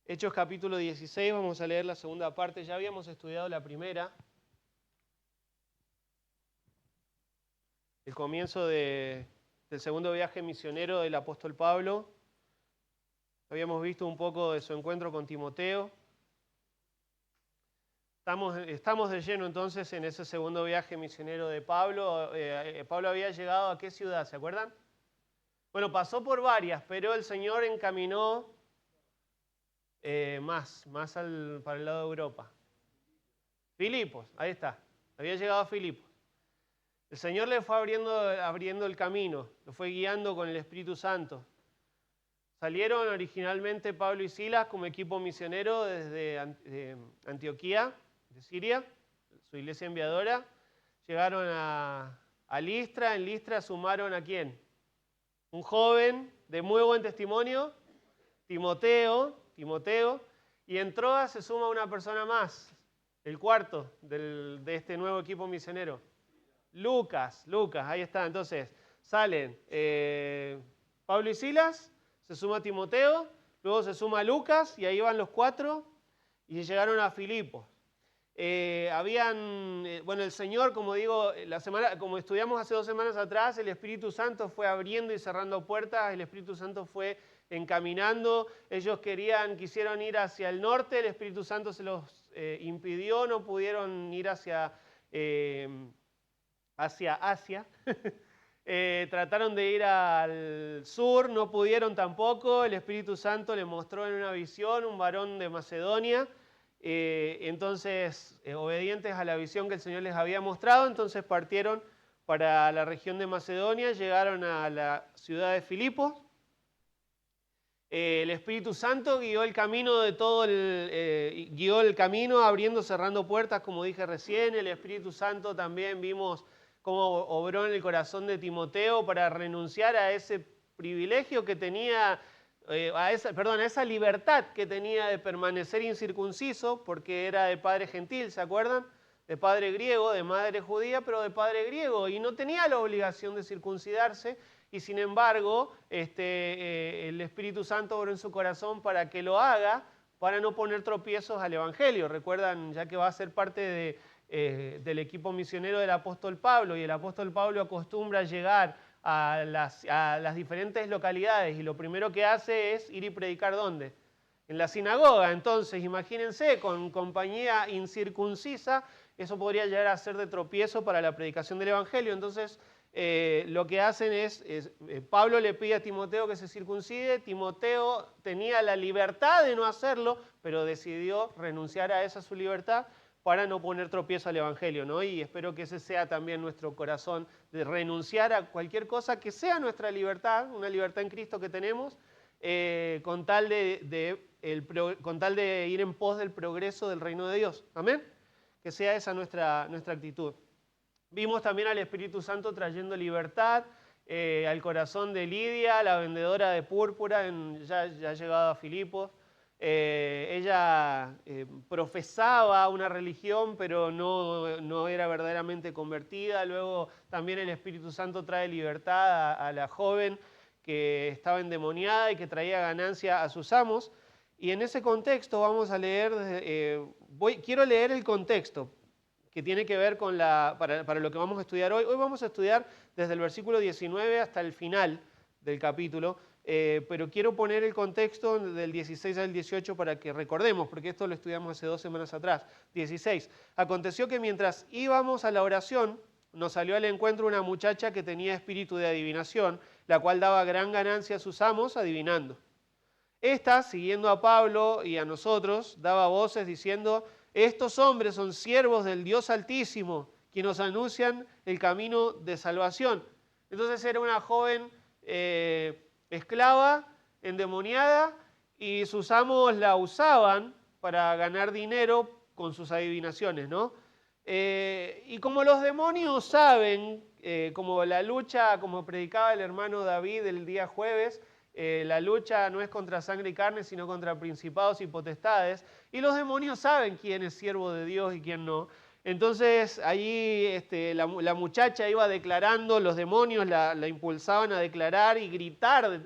Hechos capítulo 16, vamos a leer la segunda parte. Ya habíamos estudiado la primera. El comienzo del segundo viaje misionero del apóstol Pablo. Habíamos visto un poco de su encuentro con Timoteo. Estamos de lleno entonces en ese segundo viaje misionero de Pablo. Pablo había llegado ¿a qué ciudad? ¿Se acuerdan? Bueno, pasó por varias, pero el Señor encaminó más para el lado de Europa. Filipos, ahí está. Había llegado a Filipos. El Señor le fue abriendo el camino, lo fue guiando con el Espíritu Santo. Salieron originalmente Pablo y Silas como equipo misionero desde Antioquía, de Siria, su iglesia enviadora. Llegaron a Listra. En Listra sumaron ¿a quién? Un joven de muy buen testimonio, Timoteo, y en Troas se suma una persona más, el cuarto de este nuevo equipo misionero. Lucas, ahí está. Entonces, salen Pablo y Silas, se suma Timoteo, luego se suma Lucas, y ahí van los cuatro, y llegaron a Filipos. Bueno, el Señor, como digo, como estudiamos hace 2 semanas atrás, el Espíritu Santo fue abriendo y cerrando puertas, el Espíritu Santo fue encaminando. Ellos quisieron ir hacia el norte, el Espíritu Santo se los impidió, no pudieron ir hacia Asia. Trataron de ir al sur, no pudieron tampoco. El Espíritu Santo le mostró en una visión un varón de Macedonia. Entonces, obedientes a la visión que el Señor les había mostrado, entonces partieron para la región de Macedonia, llegaron a la ciudad de Filipos. El Espíritu Santo guió el camino guió el camino abriendo, cerrando puertas, como dije recién. El Espíritu Santo también vimos cómo obró en el corazón de Timoteo para renunciar a ese privilegio que tenía, a esa libertad que tenía de permanecer incircunciso, porque era de padre gentil, ¿se acuerdan? De padre griego, de madre judía, pero de padre griego, y no tenía la obligación de circuncidarse, y sin embargo, el Espíritu Santo obró en su corazón para que lo haga, para no poner tropiezos al Evangelio. Recuerdan, ya que va a ser parte del equipo misionero del apóstol Pablo, y el apóstol Pablo acostumbra llegar a las diferentes localidades, y lo primero que hace es ir y predicar ¿dónde? En la sinagoga. Entonces, imagínense, con compañía incircuncisa, eso podría llegar a ser de tropiezo para la predicación del Evangelio. Entonces, lo que hacen Pablo le pide a Timoteo que se circuncide. Timoteo tenía la libertad de no hacerlo, pero decidió renunciar a esa su libertad para no poner tropiezo al Evangelio, ¿no? Y espero que ese sea también nuestro corazón, de renunciar a cualquier cosa que sea nuestra libertad, una libertad en Cristo que tenemos, con tal de ir en pos del progreso del reino de Dios. ¿Amén? Que sea esa nuestra actitud. Vimos también al Espíritu Santo trayendo libertad al corazón de Lidia, la vendedora de púrpura, ya llegado a Filipos. Ella profesaba una religión, pero no era verdaderamente convertida. Luego también el Espíritu Santo trae libertad a la joven que estaba endemoniada y que traía ganancia a sus amos. Y en ese contexto vamos a leer, quiero leer el contexto que tiene que ver con para lo que vamos a estudiar hoy. Hoy vamos a estudiar desde el versículo 19 hasta el final del capítulo, pero quiero poner el contexto del 16 al 18 para que recordemos, porque esto lo estudiamos hace 2 semanas atrás. 16. Aconteció que mientras íbamos a la oración, nos salió al encuentro una muchacha que tenía espíritu de adivinación, la cual daba gran ganancia a sus amos adivinando. Esta, siguiendo a Pablo y a nosotros, daba voces diciendo: estos hombres son siervos del Dios Altísimo, que nos anuncian el camino de salvación. Entonces era una joven esclava, endemoniada, y sus amos la usaban para ganar dinero con sus adivinaciones, ¿no? Y como los demonios saben, como la lucha, como predicaba el hermano David el día jueves, la lucha no es contra sangre y carne, sino contra principados y potestades. Y los demonios saben quién es siervo de Dios y quién no. Entonces allí la muchacha iba declarando, los demonios la impulsaban a declarar y gritar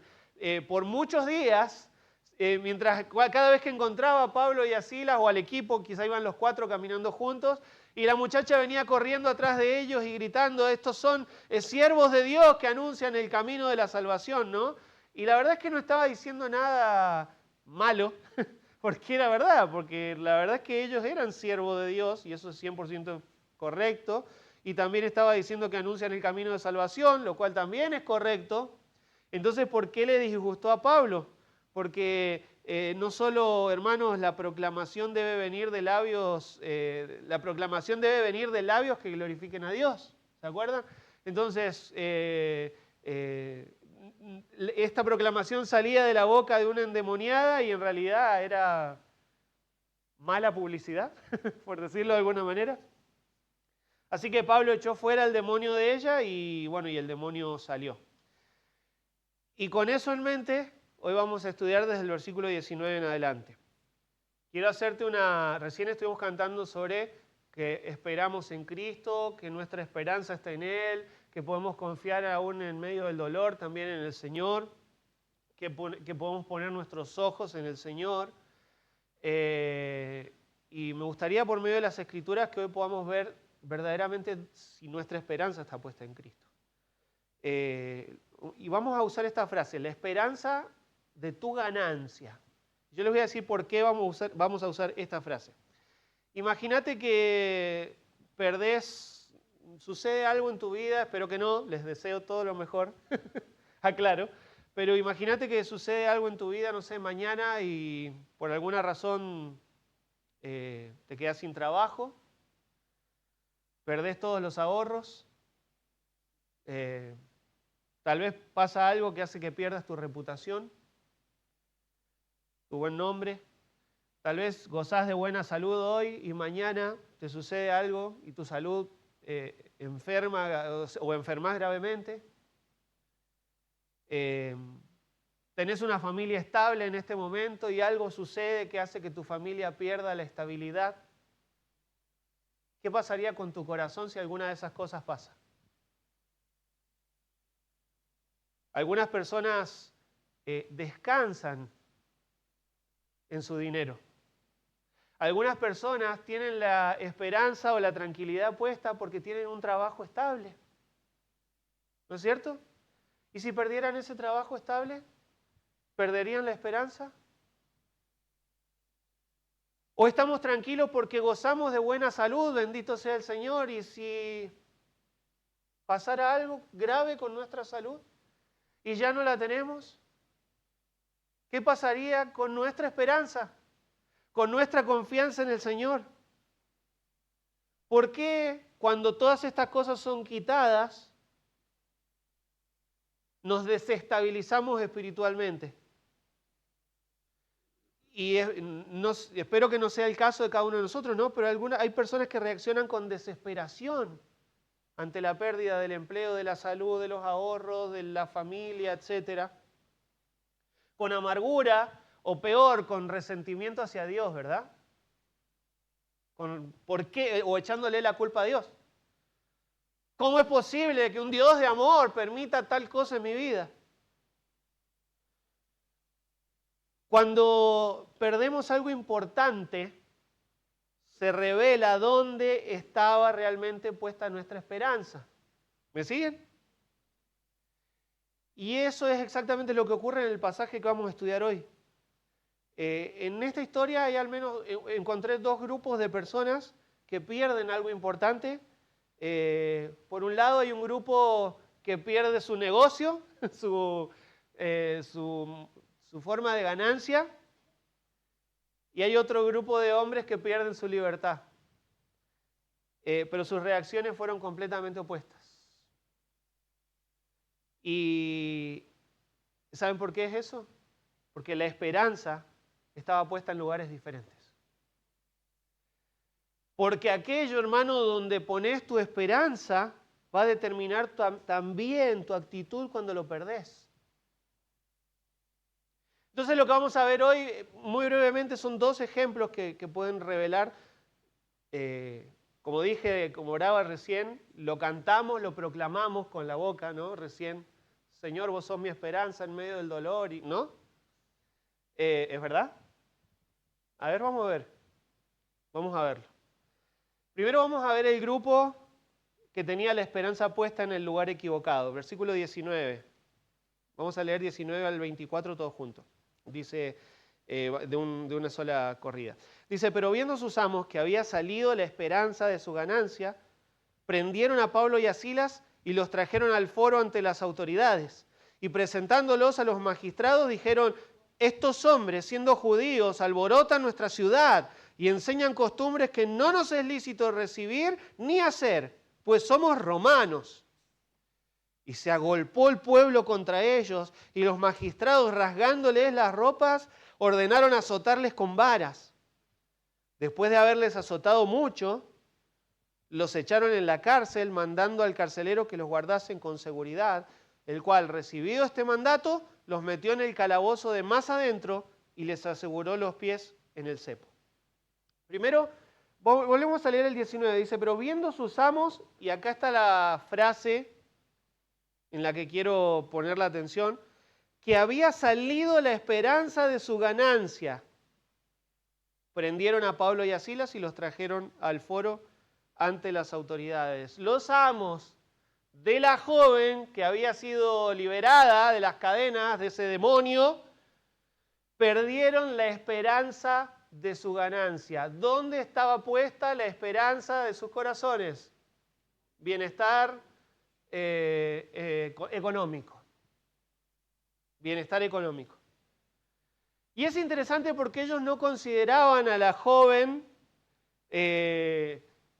por muchos días, mientras cada vez que encontraba a Pablo y a Silas o al equipo, quizá iban los 4 caminando juntos, y la muchacha venía corriendo atrás de ellos y gritando, estos son siervos de Dios que anuncian el camino de la salvación, ¿no? Y la verdad es que no estaba diciendo nada malo, porque era verdad, porque la verdad es que ellos eran siervos de Dios, y eso es 100% correcto, y también estaba diciendo que anuncian el camino de salvación, lo cual también es correcto. Entonces, ¿por qué le disgustó a Pablo? Porque no solo, hermanos, la proclamación debe venir de labios, la proclamación debe venir de labios que glorifiquen a Dios, ¿se acuerdan? Entonces, esta proclamación salía de la boca de una endemoniada y en realidad era mala publicidad, por decirlo de alguna manera. Así que Pablo echó fuera el demonio de ella y bueno, y el demonio salió. Y con eso en mente, hoy vamos a estudiar desde el versículo 19 en adelante. Quiero hacerte recién estuvimos cantando sobre que esperamos en Cristo, que nuestra esperanza está en Él, que podemos confiar aún en medio del dolor también en el Señor, que podemos poner nuestros ojos en el Señor. Y me gustaría por medio de las Escrituras que hoy podamos ver verdaderamente si nuestra esperanza está puesta en Cristo. Y vamos a usar esta frase, la esperanza de tu ganancia. Yo les voy a decir por qué vamos a usar esta frase. Imagínate que sucede algo en tu vida, espero que no, les deseo todo lo mejor, aclaro, pero imagínate que sucede algo en tu vida, no sé, mañana y por alguna razón te quedas sin trabajo, perdés todos los ahorros, tal vez pasa algo que hace que pierdas tu reputación, tu buen nombre. Tal vez gozás de buena salud hoy y mañana te sucede algo y tu salud enferma o enfermas gravemente. Tenés una familia estable en este momento y algo sucede que hace que tu familia pierda la estabilidad. ¿Qué pasaría con tu corazón si alguna de esas cosas pasa? Algunas personas descansan en su dinero. Algunas personas tienen la esperanza o la tranquilidad puesta porque tienen un trabajo estable. ¿No es cierto? ¿Y si perdieran ese trabajo estable? ¿Perderían la esperanza? ¿O estamos tranquilos porque gozamos de buena salud, bendito sea el Señor, y si pasara algo grave con nuestra salud y ya no la tenemos? ¿Qué pasaría con nuestra esperanza? Con nuestra confianza en el Señor. ¿Por qué cuando todas estas cosas son quitadas, nos desestabilizamos espiritualmente? Y espero que no sea el caso de cada uno de nosotros, ¿no? Pero hay personas que reaccionan con desesperación ante la pérdida del empleo, de la salud, de los ahorros, de la familia, etc. Con amargura o peor, con resentimiento hacia Dios, ¿verdad? ¿Por qué? O echándole la culpa a Dios. ¿Cómo es posible que un Dios de amor permita tal cosa en mi vida? Cuando perdemos algo importante, se revela dónde estaba realmente puesta nuestra esperanza. ¿Me siguen? Y eso es exactamente lo que ocurre en el pasaje que vamos a estudiar hoy. En esta historia encontré 2 grupos de personas que pierden algo importante. Por un lado hay un grupo que pierde su negocio, su forma de ganancia, y hay otro grupo de hombres que pierden su libertad. Pero sus reacciones fueron completamente opuestas. ¿Y saben por qué es eso? Porque la esperanza estaba puesta en lugares diferentes. Porque aquello, hermano, donde pones tu esperanza va a determinar también tu actitud cuando lo perdés. Entonces lo que vamos a ver hoy, muy brevemente, son 2 ejemplos que pueden revelar como dije, como oraba recién, lo cantamos, lo proclamamos con la boca, ¿no? Recién, Señor, vos sos mi esperanza en medio del dolor, ¿no? ¿Es verdad? A ver, vamos a ver. Vamos a verlo. Primero vamos a ver el grupo que tenía la esperanza puesta en el lugar equivocado. Versículo 19. Vamos a leer 19 al 24 todos juntos. Dice, de una sola corrida. Dice, pero viendo sus amos que había salido la esperanza de su ganancia, prendieron a Pablo y a Silas y los trajeron al foro ante las autoridades. Y presentándolos a los magistrados dijeron, estos hombres, siendo judíos, alborotan nuestra ciudad y enseñan costumbres que no nos es lícito recibir ni hacer, pues somos romanos. Y se agolpó el pueblo contra ellos, y los magistrados, rasgándoles las ropas, ordenaron azotarles con varas. Después de haberles azotado mucho, los echaron en la cárcel, mandando al carcelero que los guardasen con seguridad, el cual, recibido este mandato, los metió en el calabozo de más adentro y les aseguró los pies en el cepo. Primero, volvemos a leer el 19, dice, pero viendo sus amos, y acá está la frase en la que quiero poner la atención, que había salido la esperanza de su ganancia. Prendieron a Pablo y a Silas y los trajeron al foro ante las autoridades. Los amos de la joven que había sido liberada de las cadenas de ese demonio, perdieron la esperanza de su ganancia. ¿Dónde estaba puesta la esperanza de sus corazones? Bienestar económico. Bienestar económico. Y es interesante porque ellos no consideraban a la joven,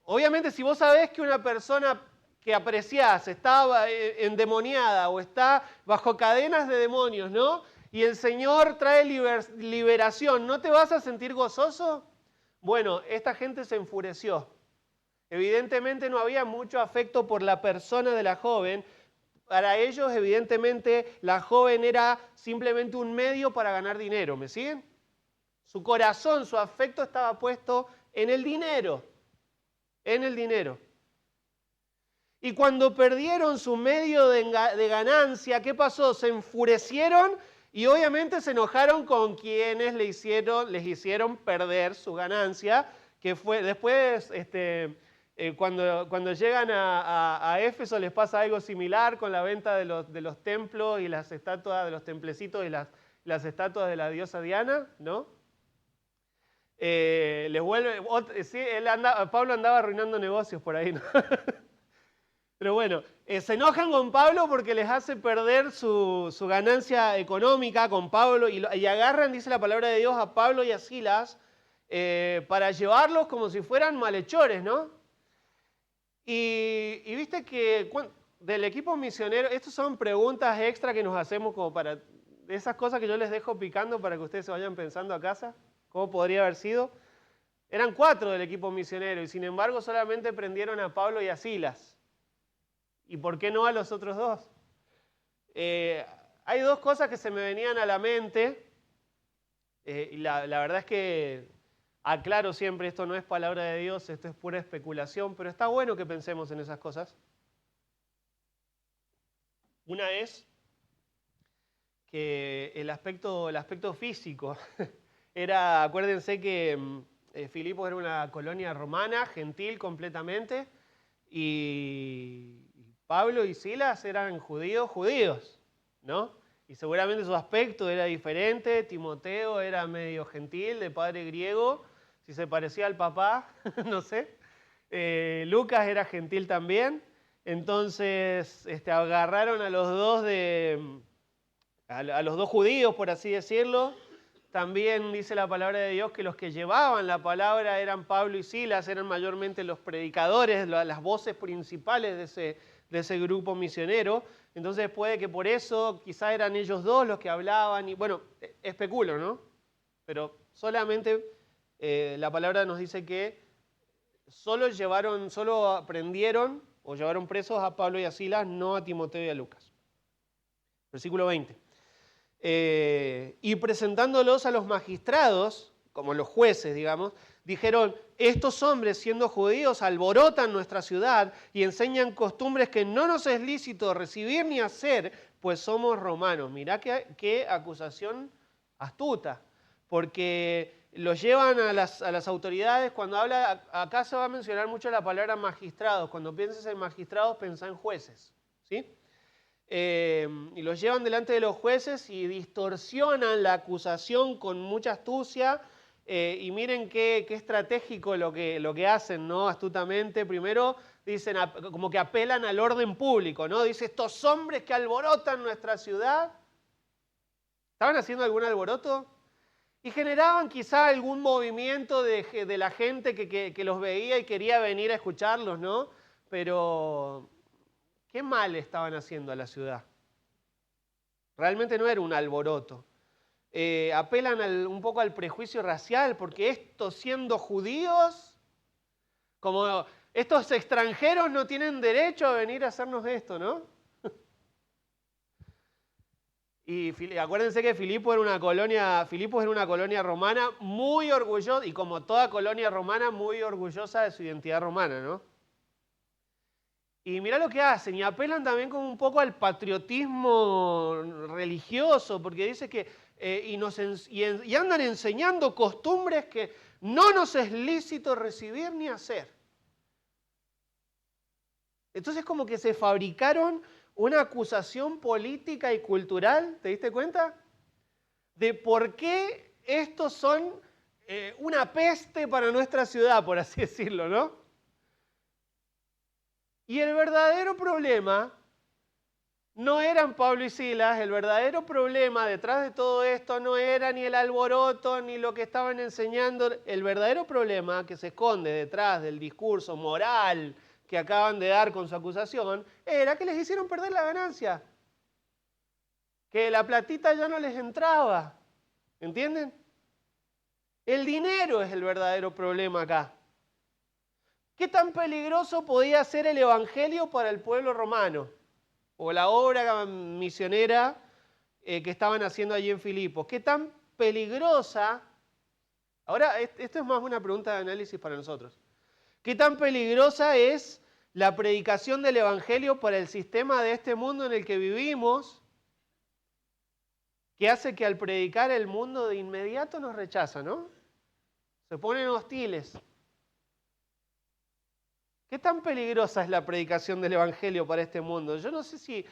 obviamente si vos sabés que una persona que apreciás está endemoniada o está bajo cadenas de demonios, ¿no? Y el Señor trae liberación, ¿no te vas a sentir gozoso? Bueno, esta gente se enfureció. Evidentemente no había mucho afecto por la persona de la joven. Para ellos, evidentemente, la joven era simplemente un medio para ganar dinero. ¿Me siguen? Su corazón, su afecto estaba puesto en el dinero. En el dinero. Y cuando perdieron su medio de ganancia, ¿qué pasó? Se enfurecieron y obviamente se enojaron con quienes les hicieron perder su ganancia, que fue después... Cuando llegan a Éfeso les pasa algo similar con la venta de los templos y las estatuas de los templecitos y las estatuas de la diosa Diana, ¿no? Les vuelve, sí, Pablo andaba arruinando negocios por ahí, ¿no? Pero bueno, se enojan con Pablo porque les hace perder su ganancia económica con Pablo y agarran, dice la palabra de Dios, a Pablo y a Silas para llevarlos como si fueran malhechores, ¿no? Y viste que del equipo misionero, estas son preguntas extra que nos hacemos como para esas cosas que yo les dejo picando para que ustedes se vayan pensando a casa, ¿cómo podría haber sido? Eran 4 del equipo misionero y sin embargo solamente prendieron a Pablo y a Silas. ¿Y por qué no a los otros 2? Hay 2 cosas que se me venían a la mente y la verdad es que aclaro siempre, esto no es palabra de Dios, esto es pura especulación, pero está bueno que pensemos en esas cosas. Una es que el aspecto físico era, acuérdense que Filipos era una colonia romana, gentil completamente, y Pablo y Silas eran judíos, ¿no? Y seguramente su aspecto era diferente, Timoteo era medio gentil, de padre griego, si se parecía al papá, no sé. Lucas era gentil también. Entonces agarraron a los dos a los 2 judíos, por así decirlo. También dice la palabra de Dios que los que llevaban la palabra eran Pablo y Silas, eran mayormente los predicadores, las voces principales de ese grupo misionero. Entonces puede que por eso quizá eran ellos 2 los que hablaban. Y bueno, especulo, ¿no? Pero solamente... la palabra nos dice que solo prendieron o llevaron presos a Pablo y a Silas, no a Timoteo y a Lucas. Versículo 20. Y presentándolos a los magistrados, como los jueces, digamos, Dijeron, estos hombres siendo judíos alborotan nuestra ciudad y enseñan costumbres que no nos es lícito recibir ni hacer, pues somos romanos. Mirá qué acusación astuta, porque los llevan a las autoridades. Cuando habla, acá se va a mencionar mucho la palabra magistrados. Cuando pienses en magistrados, pensá en jueces, ¿sí? Y los llevan delante de los jueces y distorsionan la acusación con mucha astucia. Y miren qué estratégico lo que hacen, ¿no? Astutamente. Primero dicen, como que apelan al orden público, ¿no? Dice, estos hombres que alborotan nuestra ciudad. ¿Estaban haciendo algún alboroto? Y generaban quizá algún movimiento de la gente que los veía y quería venir a escucharlos, ¿no? Pero ¿qué mal estaban haciendo a la ciudad? Realmente no era un alboroto. Apelan un poco al prejuicio racial, porque estos siendo judíos, como estos extranjeros no tienen derecho a venir a hacernos esto, ¿no? Y acuérdense que Filipos era una colonia romana muy orgullosa, y como toda colonia romana, muy orgullosa de su identidad romana, ¿no? Y mirá lo que hacen, y apelan también como un poco al patriotismo religioso, porque dice que y andan enseñando costumbres que no nos es lícito recibir ni hacer. Entonces como que se fabricaron una acusación política y cultural, ¿te diste cuenta? De por qué estos son una peste para nuestra ciudad, por así decirlo, ¿no? Y el verdadero problema no eran Pablo y Silas, el verdadero problema detrás de todo esto no era ni el alboroto ni lo que estaban enseñando. El verdadero problema que se esconde detrás del discurso moral que acaban de dar con su acusación era que les hicieron perder la ganancia, que la platita ya no les entraba, ¿entienden? El dinero es el verdadero problema acá. ¿Qué tan peligroso podía ser el evangelio para el pueblo romano? O la obra misionera que estaban haciendo allí en Filipos. ¿Qué tan peligrosa? Ahora, esto es más una pregunta de análisis para nosotros. ¿Qué tan peligrosa es la predicación del evangelio para el sistema de este mundo en el que vivimos, que hace que al predicar el mundo de inmediato nos rechaza, ¿no? Se ponen hostiles. ¿Qué tan peligrosa es la predicación del evangelio para este mundo? Yo no sé si,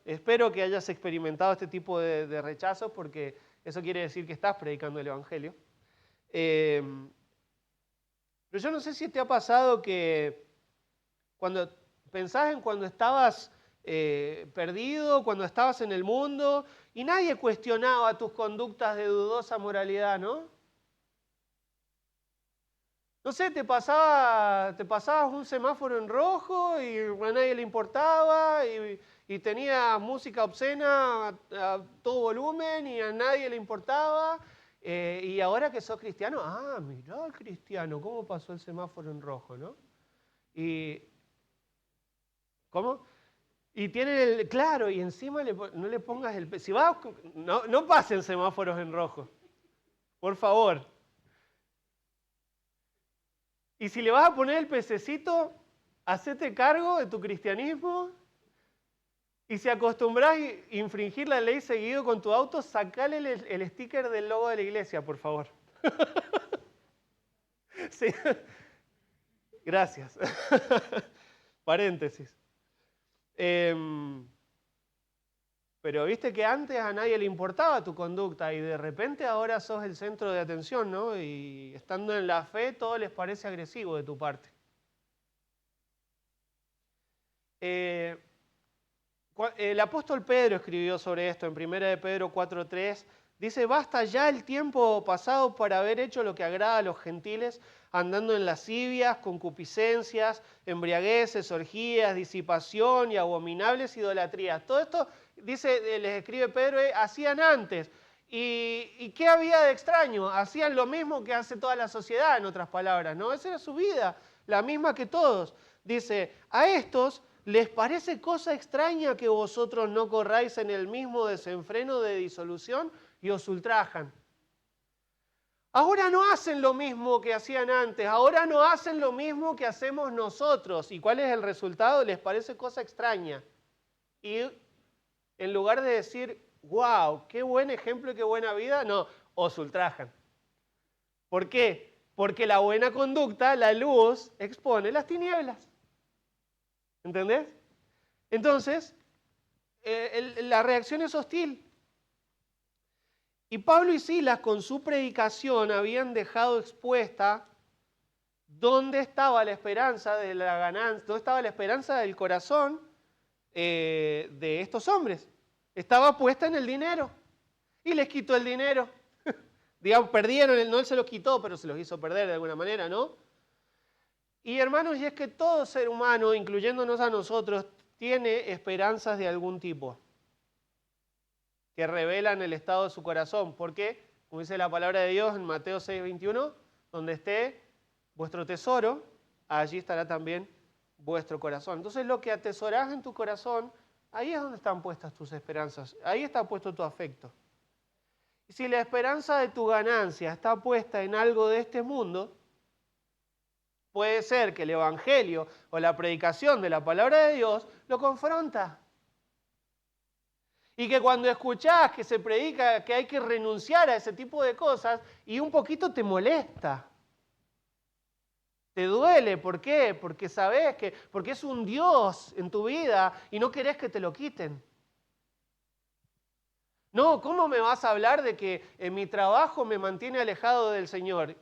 espero que hayas experimentado este tipo de rechazos, porque eso quiere decir que estás predicando el evangelio. Pero yo no sé si te ha pasado que cuando pensás en cuando estabas perdido, cuando estabas en el mundo y nadie cuestionaba tus conductas de dudosa moralidad, ¿no? No sé, te pasabas un semáforo en rojo y a nadie le importaba y tenías música obscena a todo volumen y a nadie le importaba. Y ahora que sos cristiano, mirá el cristiano, cómo pasó el semáforo en rojo, ¿no? ¿Cómo? Y tiene claro, y encima no le pongas si vas, no pasen semáforos en rojo, por favor. Y si le vas a poner el pececito, hacete cargo de tu cristianismo. Y si acostumbras a infringir la ley seguido con tu auto, sacale el sticker del logo de la iglesia, por favor. Sí. Gracias. Paréntesis. Pero viste que antes a nadie le importaba tu conducta y de repente ahora sos el centro de atención, ¿no? Y estando en la fe todo les parece agresivo de tu parte. El apóstol Pedro escribió sobre esto en 1 de Pedro 4:3. Dice, basta ya el tiempo pasado para haber hecho lo que agrada a los gentiles, andando en lascivias, concupiscencias, embriagueces, orgías, disipación y abominables idolatrías. Todo esto, dice, les escribe Pedro, hacían antes. ¿Y qué había de extraño? Hacían lo mismo que hace toda la sociedad, en otras palabras, ¿no? Esa era su vida, la misma que todos. Dice, a estos les parece cosa extraña que vosotros no corráis en el mismo desenfreno de disolución y os ultrajan. Ahora no hacen lo mismo que hacían antes, ahora no hacen lo mismo que hacemos nosotros. ¿Y cuál es el resultado? Les parece cosa extraña. Y en lugar de decir, wow, qué buen ejemplo y qué buena vida, no, os ultrajan. ¿Por qué? Porque la buena conducta, la luz, expone las tinieblas. ¿Entendés? Entonces, la reacción es hostil. Y Pablo y Silas con su predicación habían dejado expuesta dónde estaba la esperanza de la ganancia, dónde estaba la esperanza del corazón de estos hombres. Estaba puesta en el dinero. Y les quitó el dinero. Digamos, perdieron, no él se los quitó, pero se los hizo perder de alguna manera, ¿no? Y hermanos, y es que todo ser humano, incluyéndonos a nosotros, tiene esperanzas de algún tipo que revelan el estado de su corazón. ¿Por qué? Como dice la palabra de Dios en Mateo 6:21, donde esté vuestro tesoro, allí estará también vuestro corazón. Entonces lo que atesorás en tu corazón, ahí es donde están puestas tus esperanzas, ahí está puesto tu afecto. Y si la esperanza de tu ganancia está puesta en algo de este mundo, puede ser que el Evangelio o la predicación de la palabra de Dios lo confronta. Y que cuando escuchás que se predica que hay que renunciar a ese tipo de cosas y un poquito te molesta. Te duele, ¿por qué? Porque sabés porque es un Dios en tu vida y no querés que te lo quiten. No, ¿cómo me vas a hablar de que en mi trabajo me mantiene alejado del Señor?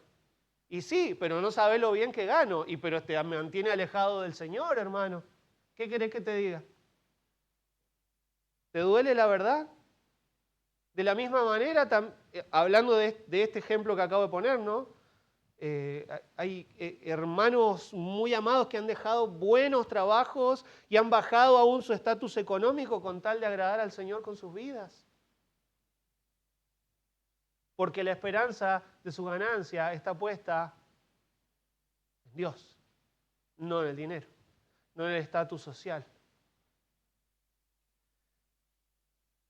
Y sí, pero no sabés lo bien que gano, pero te mantiene alejado del Señor, hermano. ¿Qué querés que te diga? ¿Te duele la verdad? De la misma manera, hablando de este ejemplo que acabo de poner, ¿no? Hay hermanos muy amados que han dejado buenos trabajos y han bajado aún su estatus económico con tal de agradar al Señor con sus vidas. Porque la esperanza de su ganancia está puesta en Dios, no en el dinero, no en el estatus social.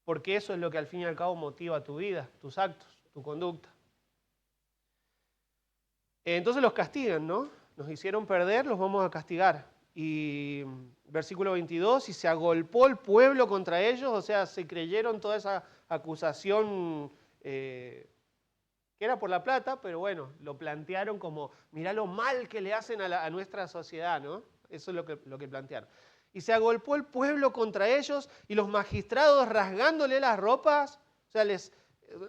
Porque eso es lo que al fin y al cabo motiva tu vida, tus actos, tu conducta. Entonces los castigan, ¿no? Nos hicieron perder, los vamos a castigar. Y versículo 22, y se agolpó el pueblo contra ellos, o sea, se creyeron toda esa acusación que era por la plata, pero bueno, lo plantearon como, mirá lo mal que le hacen a nuestra sociedad, ¿no? Eso es lo que plantearon. Y se agolpó el pueblo contra ellos y los magistrados rasgándole las ropas, o sea,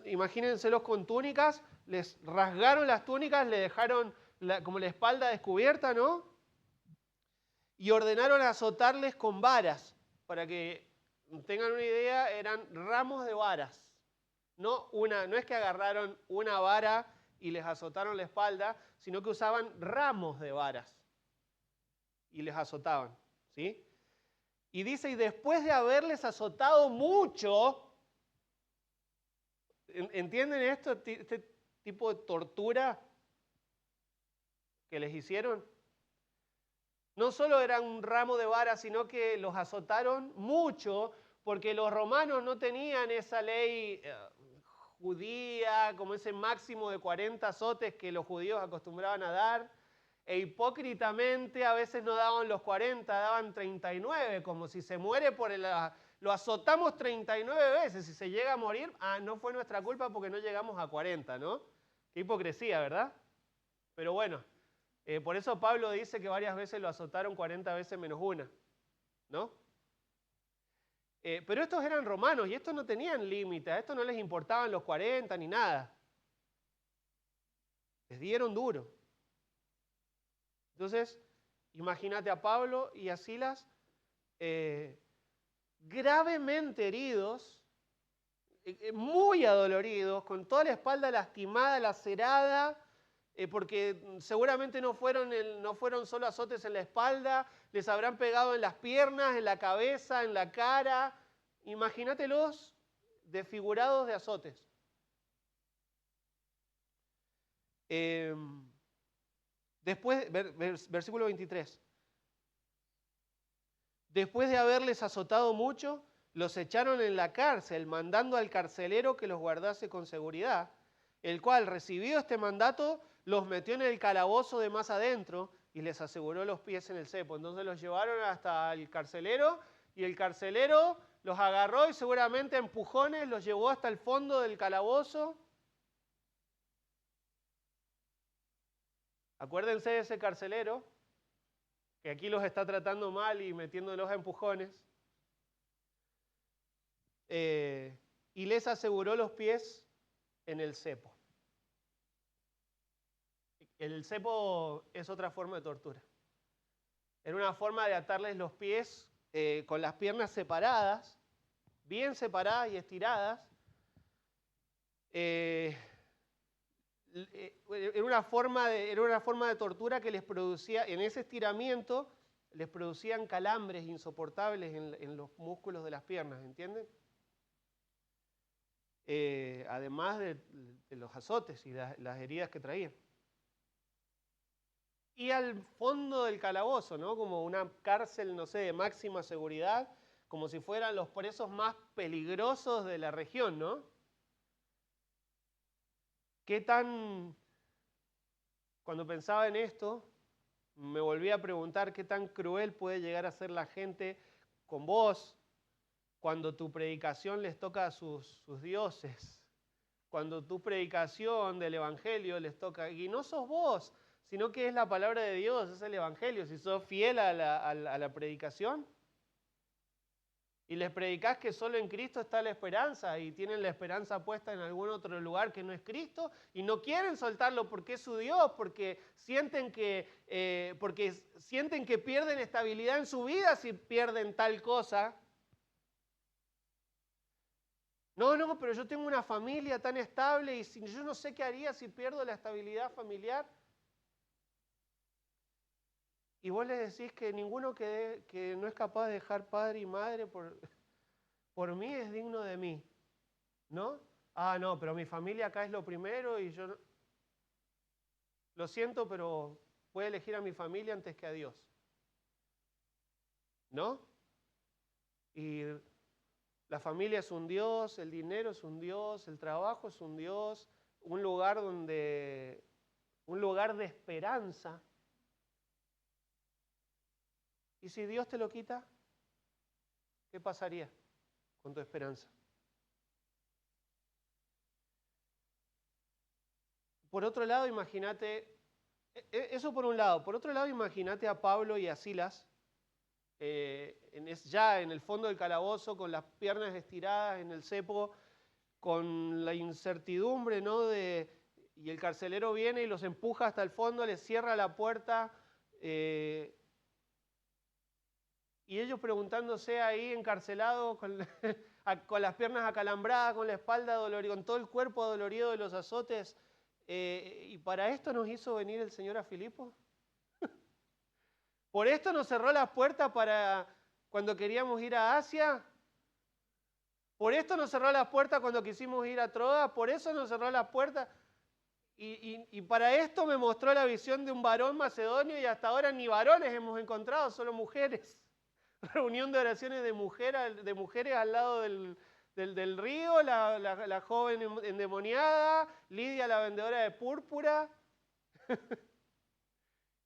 imagínenselos con túnicas, les rasgaron las túnicas, le dejaron como la espalda descubierta, ¿no? Y ordenaron azotarles con varas. Para que tengan una idea, eran ramos de varas. No es que agarraron una vara y les azotaron la espalda, sino que usaban ramos de varas y les azotaban, ¿sí? Y dice, y después de haberles azotado mucho, ¿entienden esto? Este tipo de tortura que les hicieron. No solo era un ramo de vara, sino que los azotaron mucho, porque los romanos no tenían esa ley judía, como ese máximo de 40 azotes que los judíos acostumbraban a dar, e hipócritamente a veces no daban los 40, daban 39, como si se muere lo azotamos 39 veces, si se llega a morir, no fue nuestra culpa porque no llegamos a 40, ¿no? Qué hipocresía, ¿verdad? Pero bueno, por eso Pablo dice que varias veces lo azotaron 40 veces menos una, ¿no? Pero estos eran romanos y estos no tenían límite, a estos no les importaban los 40 ni nada. Les dieron duro. Entonces, imagínate a Pablo y a Silas gravemente heridos, muy adoloridos, con toda la espalda lastimada, lacerada, porque seguramente no fueron solo azotes en la espalda, les habrán pegado en las piernas, en la cabeza, en la cara. Imagínatelos desfigurados de azotes. Después, versículo 23. Después de haberles azotado mucho, los echaron en la cárcel, mandando al carcelero que los guardase con seguridad. el cual, recibido este mandato, los metió en el calabozo de más adentro y les aseguró los pies en el cepo. Entonces los llevaron hasta el carcelero y el carcelero los agarró y seguramente a empujones los llevó hasta el fondo del calabozo. Acuérdense de ese carcelero que aquí los está tratando mal y metiéndolos a empujones. Y les aseguró los pies en el cepo. El cepo es otra forma de tortura. Era una forma de atarles los pies con las piernas separadas, bien separadas y estiradas. Era una forma de tortura que les producía, en ese estiramiento, les producían calambres insoportables en los músculos de las piernas, ¿entienden? Además de los azotes y las heridas que traían. Y al fondo del calabozo, ¿no? Como una cárcel, no sé, de máxima seguridad, como si fueran los presos más peligrosos de la región, ¿no? Cuando pensaba en esto, me volví a preguntar qué tan cruel puede llegar a ser la gente con vos cuando tu predicación les toca a sus dioses, cuando tu predicación del Evangelio les toca, y no sos vos, sino que es la palabra de Dios, es el Evangelio. Si sos fiel a la predicación y les predicás que solo en Cristo está la esperanza y tienen la esperanza puesta en algún otro lugar que no es Cristo y no quieren soltarlo porque es su Dios, porque sienten que pierden estabilidad en su vida si pierden tal cosa. No, pero yo tengo una familia tan estable y yo no sé qué haría si pierdo la estabilidad familiar. Y vos les decís que ninguno que no es capaz de dejar padre y madre por mí es digno de mí, ¿no? No, pero mi familia acá es lo primero y yo lo siento, pero voy a elegir a mi familia antes que a Dios, ¿no? Y la familia es un Dios, el dinero es un Dios, el trabajo es un Dios, un lugar de esperanza. ¿Y si Dios te lo quita? ¿Qué pasaría con tu esperanza? Por otro lado, imagínate, eso por un lado. Por otro lado, imagínate a Pablo y a Silas, ya en el fondo del calabozo, con las piernas estiradas en el cepo, con la incertidumbre, ¿no? Y el carcelero viene y los empuja hasta el fondo, les cierra la puerta, y ellos preguntándose ahí encarcelados, con las piernas acalambradas, con la espalda dolorida, con todo el cuerpo dolorido de los azotes. ¿Y para esto nos hizo venir el Señor a Filipos? ¿Por esto nos cerró las puertas para cuando queríamos ir a Asia? ¿Por esto nos cerró las puertas cuando quisimos ir a Troas? ¿Por eso nos cerró las puertas? Y para esto me mostró la visión de un varón macedonio y hasta ahora ni varones hemos encontrado, solo mujeres. Reunión de oraciones de mujeres al lado del río, la joven endemoniada, Lidia la vendedora de púrpura.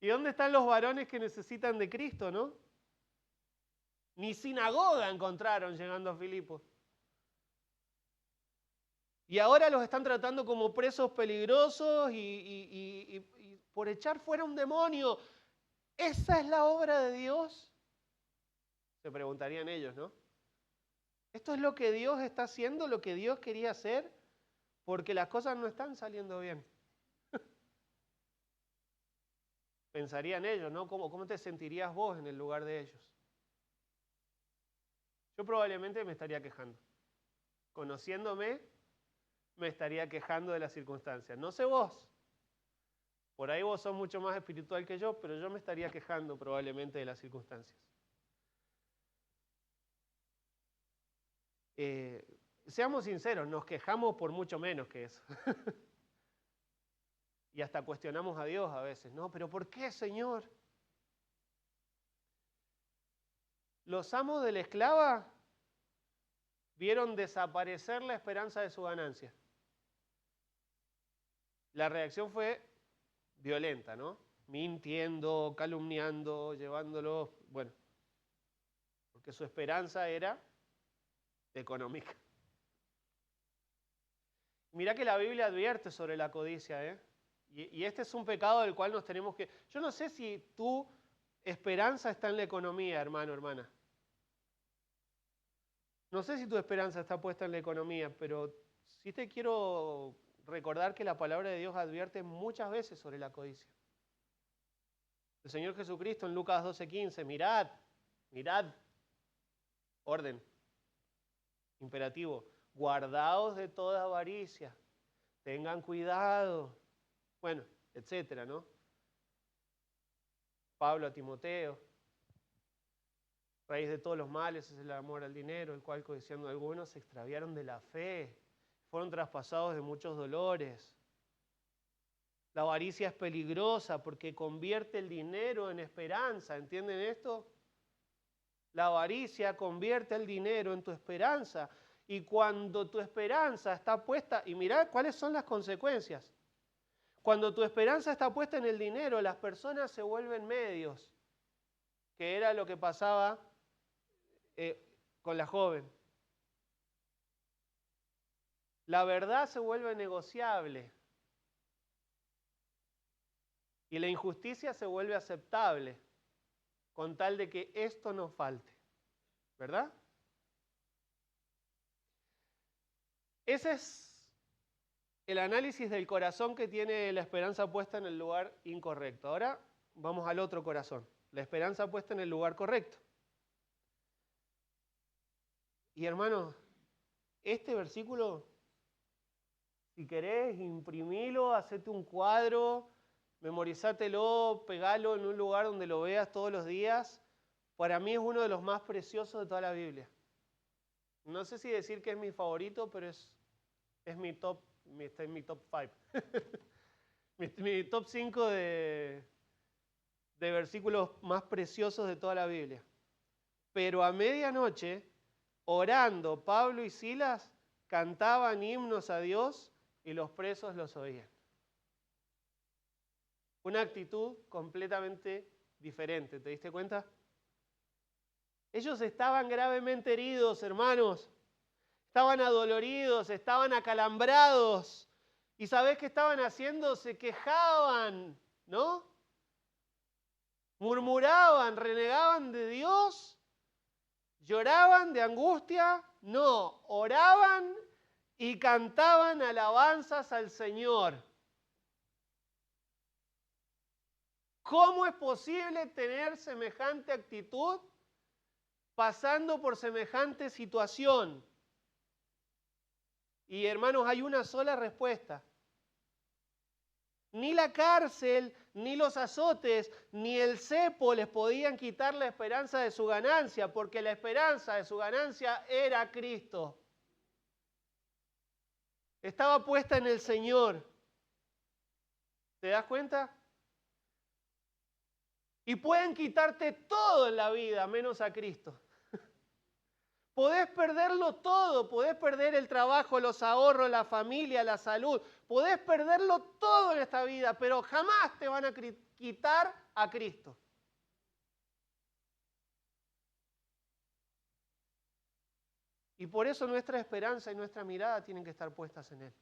¿Y dónde están los varones que necesitan de Cristo, no? Ni sinagoga encontraron llegando a Filipos. Y ahora los están tratando como presos peligrosos y por echar fuera un demonio. ¿Esa es la obra de Dios? Se preguntarían ellos, ¿no? ¿Esto es lo que Dios está haciendo, lo que Dios quería hacer? Porque las cosas no están saliendo bien. Pensarían ellos, ¿no? ¿Cómo te sentirías vos en el lugar de ellos? Yo probablemente me estaría quejando. Conociéndome, me estaría quejando de las circunstancias. No sé vos. Por ahí vos sos mucho más espiritual que yo, pero yo me estaría quejando probablemente de las circunstancias. Seamos sinceros, nos quejamos por mucho menos que eso. Y hasta cuestionamos a Dios a veces, ¿no? ¿Pero por qué, Señor? Los amos de la esclava vieron desaparecer la esperanza de su ganancia. La reacción fue violenta, ¿no? Mintiendo, calumniando, llevándolo, bueno, porque su esperanza era económica. Mirá que la Biblia advierte sobre la codicia, ¿eh? Y este es un pecado del cual nos tenemos que... Yo no sé si tu esperanza está en la economía, hermano, hermana. No sé si tu esperanza está puesta en la economía, pero sí te quiero recordar que la palabra de Dios advierte muchas veces sobre la codicia. El Señor Jesucristo en Lucas 12:15, mirad, orden, imperativo, guardaos de toda avaricia, tengan cuidado, bueno, etcétera, ¿no? Pablo a Timoteo, raíz de todos los males es el amor al dinero, el cual codiciando algunos se extraviaron de la fe, fueron traspasados de muchos dolores. La avaricia es peligrosa porque convierte el dinero en esperanza, ¿entienden esto? La avaricia convierte el dinero en tu esperanza. Y cuando tu esperanza está puesta, y mirad cuáles son las consecuencias. Cuando tu esperanza está puesta en el dinero, las personas se vuelven medios, que era lo que pasaba con la joven. La verdad se vuelve negociable y la injusticia se vuelve aceptable con tal de que esto no falte, ¿verdad? Ese es el análisis del corazón que tiene la esperanza puesta en el lugar incorrecto. Ahora vamos al otro corazón, la esperanza puesta en el lugar correcto. Y hermanos, este versículo, si querés, imprimilo, hacete un cuadro, memorizátelo, pegalo en un lugar donde lo veas todos los días. Para mí es uno de los más preciosos de toda la Biblia. No sé si decir que es mi favorito, pero es mi top, está en mi top 5. mi top 5 de versículos más preciosos de toda la Biblia. Pero a medianoche, orando, Pablo y Silas cantaban himnos a Dios y los presos los oían. Una actitud completamente diferente, ¿te diste cuenta? Ellos estaban gravemente heridos, hermanos. Estaban adoloridos, estaban acalambrados. ¿Y sabés qué estaban haciendo? Se quejaban, ¿no? Murmuraban, renegaban de Dios, lloraban de angustia. No, oraban y cantaban alabanzas al Señor. ¿Cómo es posible tener semejante actitud pasando por semejante situación? Y hermanos, hay una sola respuesta. Ni la cárcel, ni los azotes, ni el cepo les podían quitar la esperanza de su ganancia, porque la esperanza de su ganancia era Cristo. Estaba puesta en el Señor. ¿Te das cuenta? Y pueden quitarte todo en la vida, menos a Cristo. Podés perderlo todo, podés perder el trabajo, los ahorros, la familia, la salud. Podés perderlo todo en esta vida, pero jamás te van a quitar a Cristo. Y por eso nuestra esperanza y nuestra mirada tienen que estar puestas en Él.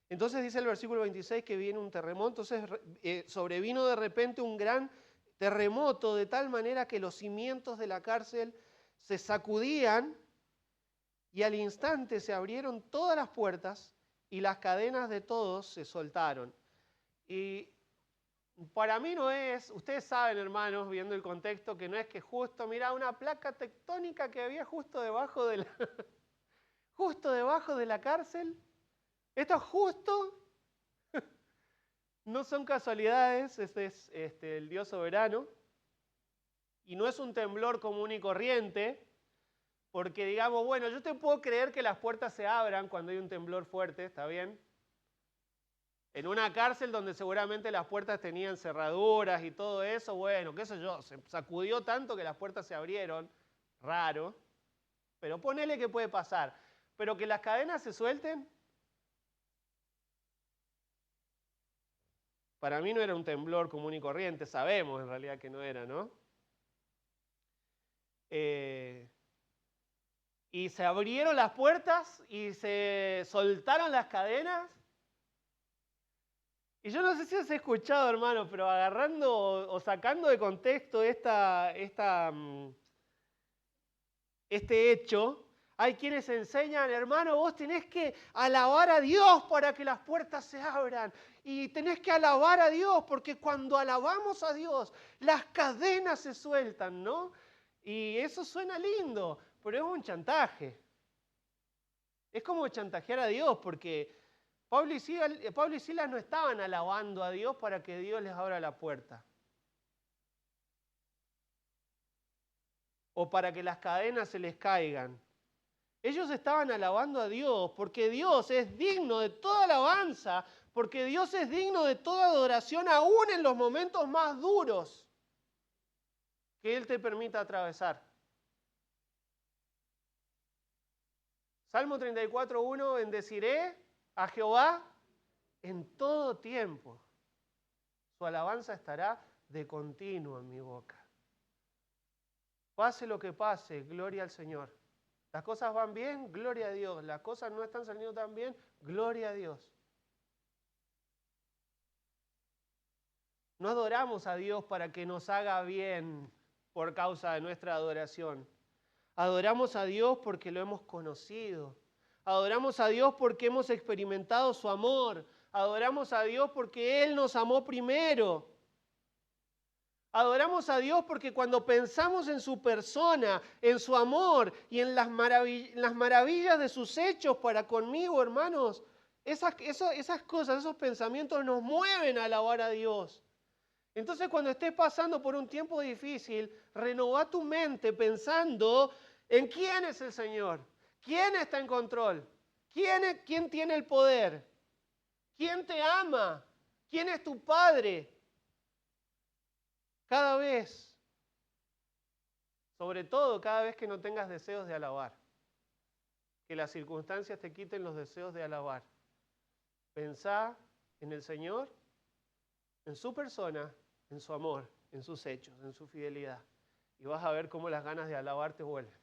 Entonces dice el versículo 26 que viene un terremoto, entonces sobrevino de repente un gran terremoto de tal manera que los cimientos de la cárcel se sacudían y al instante se abrieron todas las puertas y las cadenas de todos se soltaron. Y para mí no es, ustedes saben hermanos, viendo el contexto, que no es que justo, mirá, una placa tectónica que había justo debajo de la cárcel. Esto justo no son casualidades, este es el Dios soberano. Y no es un temblor común y corriente, porque digamos, bueno, yo te puedo creer que las puertas se abran cuando hay un temblor fuerte, ¿está bien? En una cárcel donde seguramente las puertas tenían cerraduras y todo eso, bueno, qué sé yo, se sacudió tanto que las puertas se abrieron, raro, pero ponele que puede pasar. Pero que las cadenas se suelten, Para mí no era un temblor común y corriente, sabemos en realidad que no era, ¿no? Y se abrieron las puertas y se soltaron las cadenas. Y yo no sé si has escuchado, hermano, pero agarrando o sacando de contexto este hecho, hay quienes enseñan, hermano, vos tenés que alabar a Dios para que las puertas se abran. Y tenés que alabar a Dios porque cuando alabamos a Dios, las cadenas se sueltan, ¿no? Y eso suena lindo, pero es un chantaje. Es como chantajear a Dios porque Pablo y Silas no estaban alabando a Dios para que Dios les abra la puerta. O para que las cadenas se les caigan. Ellos estaban alabando a Dios porque Dios es digno de toda alabanza, porque Dios es digno de toda adoración, aún en los momentos más duros que Él te permita atravesar. Salmo 34:1, bendeciré a Jehová en todo tiempo. Su alabanza estará de continuo en mi boca. Pase lo que pase, gloria al Señor. Las cosas van bien, gloria a Dios. Las cosas no están saliendo tan bien, gloria a Dios. No adoramos a Dios para que nos haga bien por causa de nuestra adoración. Adoramos a Dios porque lo hemos conocido. Adoramos a Dios porque hemos experimentado su amor. Adoramos a Dios porque Él nos amó primero. Adoramos a Dios porque cuando pensamos en su persona, en su amor y en las maravillas de sus hechos para conmigo, hermanos, esas cosas, esos pensamientos nos mueven a alabar a Dios. Entonces, cuando estés pasando por un tiempo difícil, renová tu mente pensando en quién es el Señor, quién está en control, quién tiene el poder, quién te ama, quién es tu Padre. Cada vez, sobre todo cada vez que no tengas deseos de alabar, que las circunstancias te quiten los deseos de alabar, pensá en el Señor, en su persona, en su amor, en sus hechos, en su fidelidad, y vas a ver cómo las ganas de alabar te vuelven.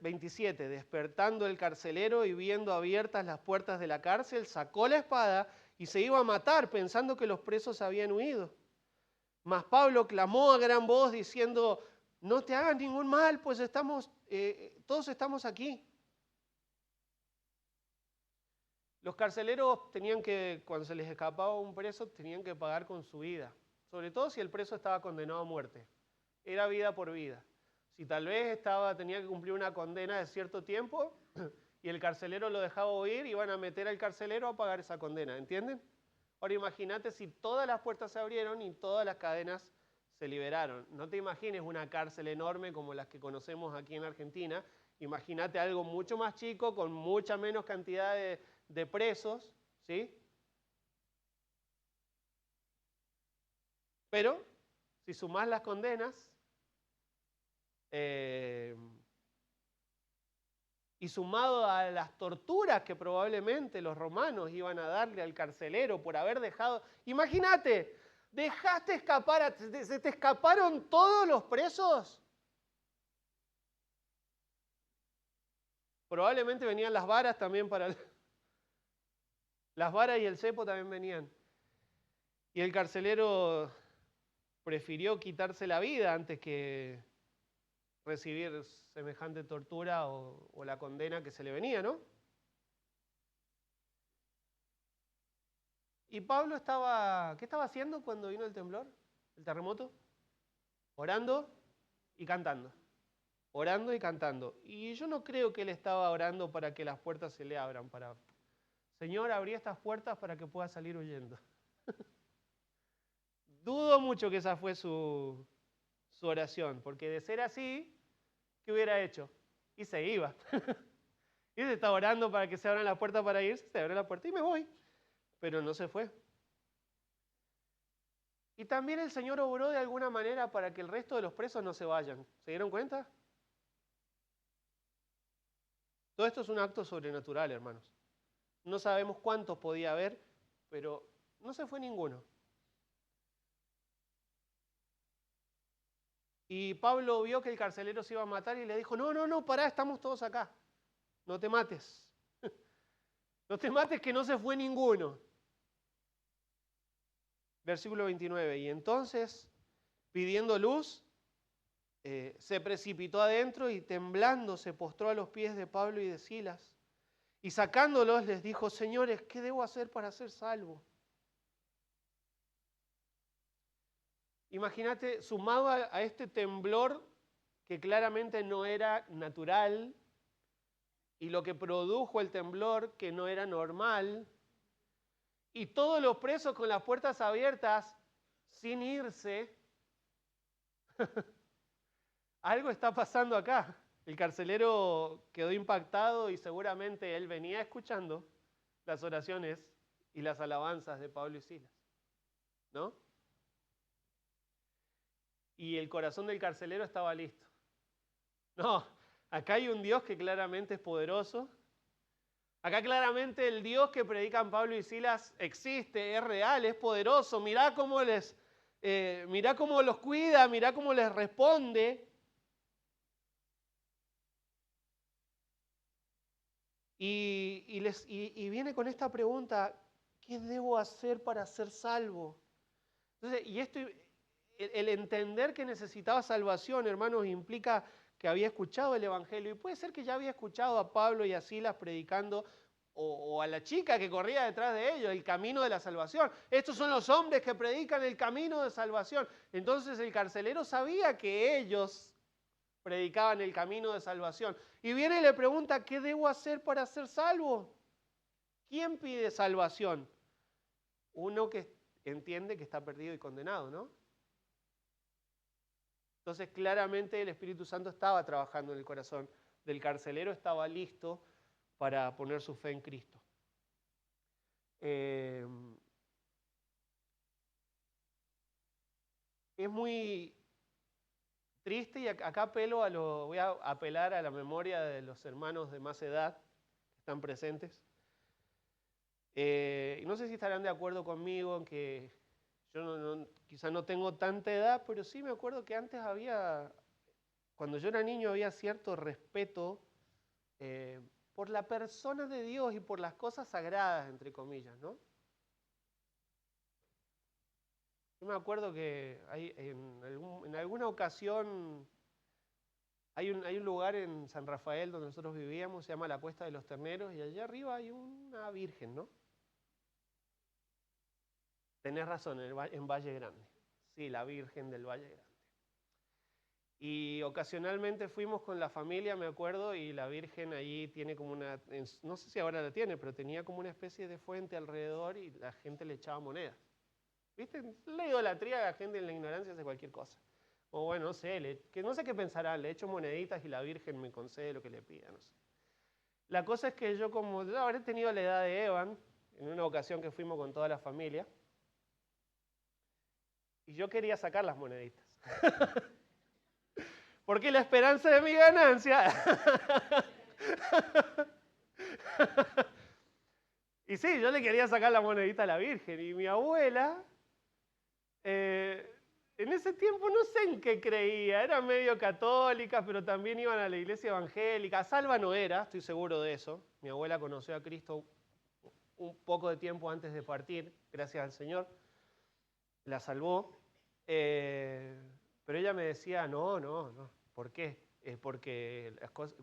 27. Despertando el carcelero y viendo abiertas las puertas de la cárcel, sacó la espada y se iba a matar, pensando que los presos habían huido. Mas Pablo clamó a gran voz diciendo, no te hagas ningún mal, pues todos estamos aquí. Los carceleros tenían que, cuando se les escapaba un preso, tenían que pagar con su vida, sobre todo si el preso estaba condenado a muerte. Era vida por vida. Si tal vez tenía que cumplir una condena de cierto tiempo y el carcelero lo dejaba huir, iban a meter al carcelero a pagar esa condena, ¿entienden? Ahora imagínate si todas las puertas se abrieron y todas las cadenas se liberaron. No te imagines una cárcel enorme como las que conocemos aquí en Argentina. Imagínate algo mucho más chico, con mucha menos cantidad de presos, ¿sí? Pero si sumás las condenas, y sumado a las torturas que probablemente los romanos iban a darle al carcelero por haber dejado... Imagínate, dejaste escapar, ¿se te escaparon todos los presos? Probablemente venían las varas también para... Las varas y el cepo también venían. Y el carcelero prefirió quitarse la vida antes que recibir semejante tortura o la condena que se le venía, ¿no? Y Pablo ¿qué estaba haciendo cuando vino el temblor, el terremoto? Orando y cantando. Orando y cantando. Y yo no creo que él estaba orando para que las puertas se le abran. Señor, abrí estas puertas para que pueda salir huyendo. Dudo mucho que esa fue su oración, porque de ser así, ¿qué hubiera hecho? Y se iba. Y se está orando para que se abran las puertas para irse, se abre la puerta y me voy. Pero no se fue. Y también el Señor obró de alguna manera para que el resto de los presos no se vayan. ¿Se dieron cuenta? Todo esto es un acto sobrenatural, hermanos. No sabemos cuántos podía haber, pero no se fue ninguno. Y Pablo vio que el carcelero se iba a matar y le dijo, no, no, no, pará, estamos todos acá. No te mates. No te mates que no se fue ninguno. Versículo 29. Y entonces, pidiendo luz, se precipitó adentro y temblando se postró a los pies de Pablo y de Silas. Y sacándolos les dijo, señores, ¿qué debo hacer para ser salvo? Imagínate, sumado a este temblor que claramente no era natural, y lo que produjo el temblor que no era normal, y todos los presos con las puertas abiertas sin irse, algo está pasando acá. El carcelero quedó impactado y seguramente él venía escuchando las oraciones y las alabanzas de Pablo y Silas, ¿no? Y el corazón del carcelero estaba listo. No, acá hay un Dios que claramente es poderoso. Acá claramente el Dios que predican Pablo y Silas existe, es real, es poderoso. Mirá cómo los cuida, mirá cómo les responde. Y viene con esta pregunta, ¿qué debo hacer para ser salvo? Entonces, el entender que necesitaba salvación, hermanos, implica que había escuchado el Evangelio. Y puede ser que ya había escuchado a Pablo y a Silas predicando, o a la chica que corría detrás de ellos, el camino de la salvación. Estos son los hombres que predican el camino de salvación. Entonces el carcelero sabía que ellos predicaban el camino de salvación. Y viene y le pregunta, ¿qué debo hacer para ser salvo? ¿Quién pide salvación? Uno que entiende que está perdido y condenado, ¿no? Entonces claramente el Espíritu Santo estaba trabajando en el corazón del carcelero, estaba listo para poner su fe en Cristo. Es muy triste y acá voy a apelar a la memoria de los hermanos de más edad que están presentes. Y no sé si estarán de acuerdo conmigo en que yo quizá no tengo tanta edad, pero sí me acuerdo que antes cuando yo era niño había cierto respeto por la persona de Dios y por las cosas sagradas, entre comillas, ¿no? Yo me acuerdo que en alguna ocasión hay un lugar en San Rafael donde nosotros vivíamos, se llama la Cuesta de los Terneros, y allá arriba hay una virgen, ¿no? Tenés razón, en Valle Grande. Sí, la Virgen del Valle Grande. Y ocasionalmente fuimos con la familia, me acuerdo, y la Virgen allí tiene como no sé si ahora la tiene, pero tenía como una especie de fuente alrededor y la gente le echaba monedas. ¿Viste? La idolatría de la gente en la ignorancia hace cualquier cosa. O bueno, no sé, que no sé qué pensarán, le echo moneditas y la Virgen me concede lo que le pida, no sé. La cosa es que yo habré tenido la edad de Evan, en una ocasión que fuimos con toda la familia, y yo quería sacar las moneditas. Porque la esperanza de mi ganancia. Y sí, yo le quería sacar la monedita a la Virgen. Y mi abuela, en ese tiempo no sé en qué creía. Era medio católica, pero también iban a la iglesia evangélica. Salva no era, estoy seguro de eso. Mi abuela conoció a Cristo un poco de tiempo antes de partir, gracias al Señor. La salvó. Pero ella me decía, no. ¿Por qué? Porque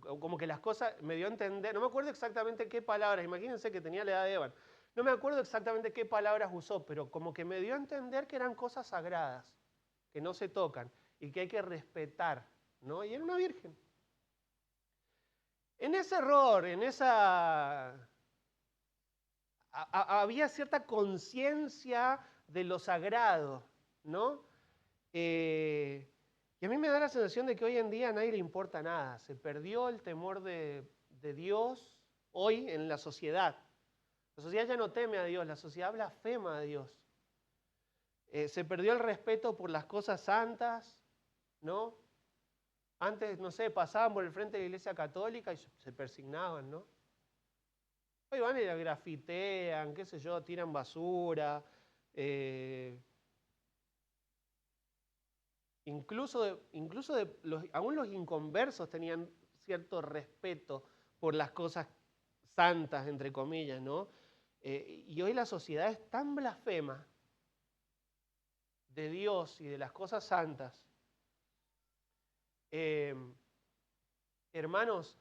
como que las cosas, me dio a entender, no me acuerdo exactamente qué palabras, imagínense que tenía la edad de Evan, no me acuerdo exactamente qué palabras usó, pero como que me dio a entender que eran cosas sagradas, que no se tocan y que hay que respetar, ¿no? Y era una virgen. En ese error, había cierta conciencia de lo sagrado, ¿no? Y a mí me da la sensación de que hoy en día a nadie le importa nada. Se perdió el temor de Dios hoy en la sociedad. La sociedad ya no teme a Dios, la sociedad blasfema a Dios. Se perdió el respeto por las cosas santas, ¿no? Antes, no sé, pasaban por el frente de la iglesia católica y se persignaban, ¿no? Hoy van y la grafitean, qué sé yo, tiran basura. Aún los inconversos tenían cierto respeto por las cosas santas, entre comillas, ¿no? Y hoy la sociedad es tan blasfema de Dios y de las cosas santas. Hermanos,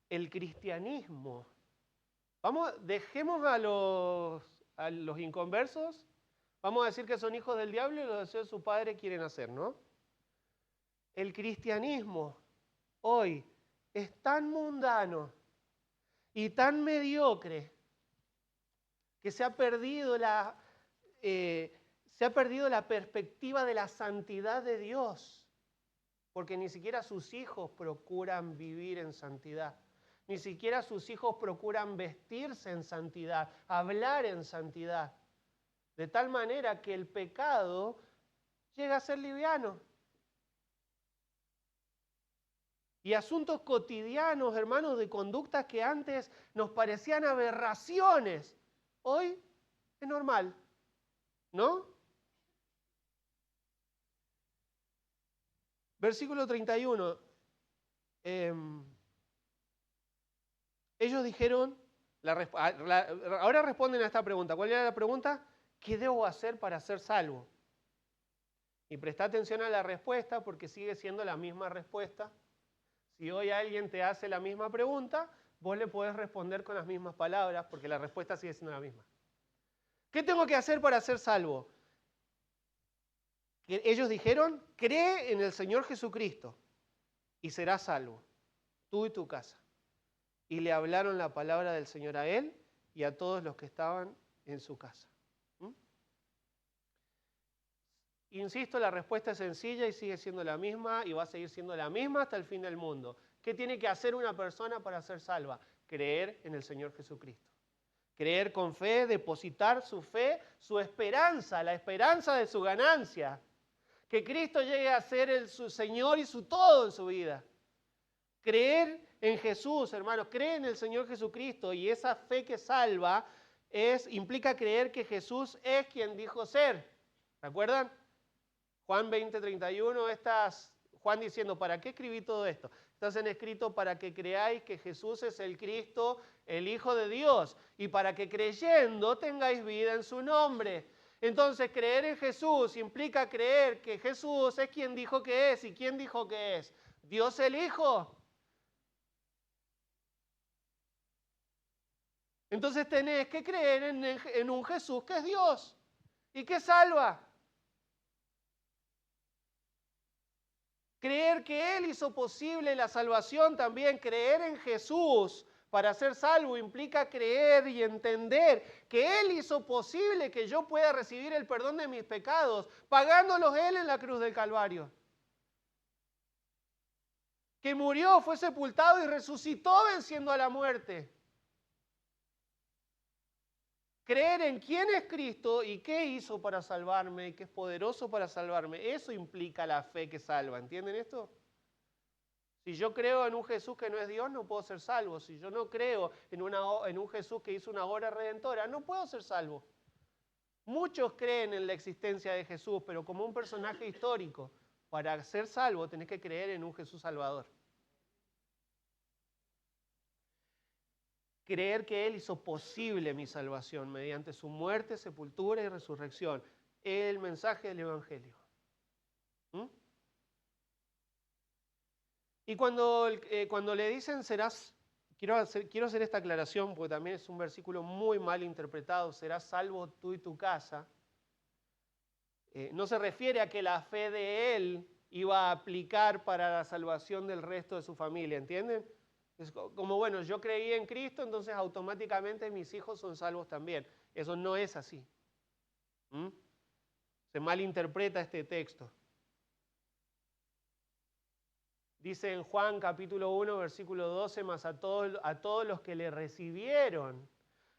el cristianismo, dejemos a los inconversos, vamos a decir que son hijos del diablo y los deseos de su padre quieren hacer, ¿no? El cristianismo hoy es tan mundano y tan mediocre que se ha perdido la perspectiva de la santidad de Dios, porque ni siquiera sus hijos procuran vivir en santidad, ni siquiera sus hijos procuran vestirse en santidad, hablar en santidad, de tal manera que el pecado llega a ser liviano. Y asuntos cotidianos, hermanos, de conductas que antes nos parecían aberraciones, hoy es normal, ¿no? Versículo 31. Ellos dijeron, ahora responden a esta pregunta. ¿Cuál era la pregunta? ¿Qué debo hacer para ser salvo? Y presta atención a la respuesta porque sigue siendo la misma respuesta. Si hoy alguien te hace la misma pregunta, vos le podés responder con las mismas palabras porque la respuesta sigue siendo la misma. ¿Qué tengo que hacer para ser salvo? Ellos dijeron, cree en el Señor Jesucristo y serás salvo, tú y tu casa. Y le hablaron la palabra del Señor a él y a todos los que estaban en su casa. Insisto, la respuesta es sencilla y sigue siendo la misma y va a seguir siendo la misma hasta el fin del mundo. ¿Qué tiene que hacer una persona para ser salva? Creer en el Señor Jesucristo. Creer con fe, depositar su fe, su esperanza, la esperanza de su ganancia. Que Cristo llegue a ser su Señor y su todo en su vida. Creer en Jesús, hermanos, creer en el Señor Jesucristo y esa fe que salva implica creer que Jesús es quien dijo ser. ¿Se acuerdan? Juan 20:31, Juan diciendo, ¿para qué escribí todo esto? Estás en escrito para que creáis que Jesús es el Cristo, el Hijo de Dios, y para que creyendo tengáis vida en su nombre. Entonces, creer en Jesús implica creer que Jesús es quien dijo que es. ¿Y quién dijo que es? Dios el Hijo. Entonces tenés que creer en un Jesús que es Dios y que salva. Creer que Él hizo posible la salvación también, creer en Jesús para ser salvo implica creer y entender que Él hizo posible que yo pueda recibir el perdón de mis pecados, pagándolos Él en la cruz del Calvario. Que murió, fue sepultado y resucitó venciendo a la muerte. Creer en quién es Cristo y qué hizo para salvarme y que es poderoso para salvarme, eso implica la fe que salva. ¿Entienden esto? Si yo creo en un Jesús que no es Dios, no puedo ser salvo. Si yo no creo en un Jesús que hizo una obra redentora, no puedo ser salvo. Muchos creen en la existencia de Jesús, pero como un personaje histórico. Para ser salvo tenés que creer en un Jesús salvador. Creer que Él hizo posible mi salvación mediante su muerte, sepultura y resurrección. El mensaje del Evangelio. Y cuando le dicen serás, quiero hacer esta aclaración porque también es un versículo muy mal interpretado, serás salvo tú y tu casa. No se refiere a que la fe de Él iba a aplicar para la salvación del resto de su familia, ¿entienden? Es como, bueno, yo creí en Cristo, entonces automáticamente mis hijos son salvos también. Eso no es así. Se malinterpreta este texto. Dice en Juan capítulo 1, versículo 12, más a todos los que le recibieron,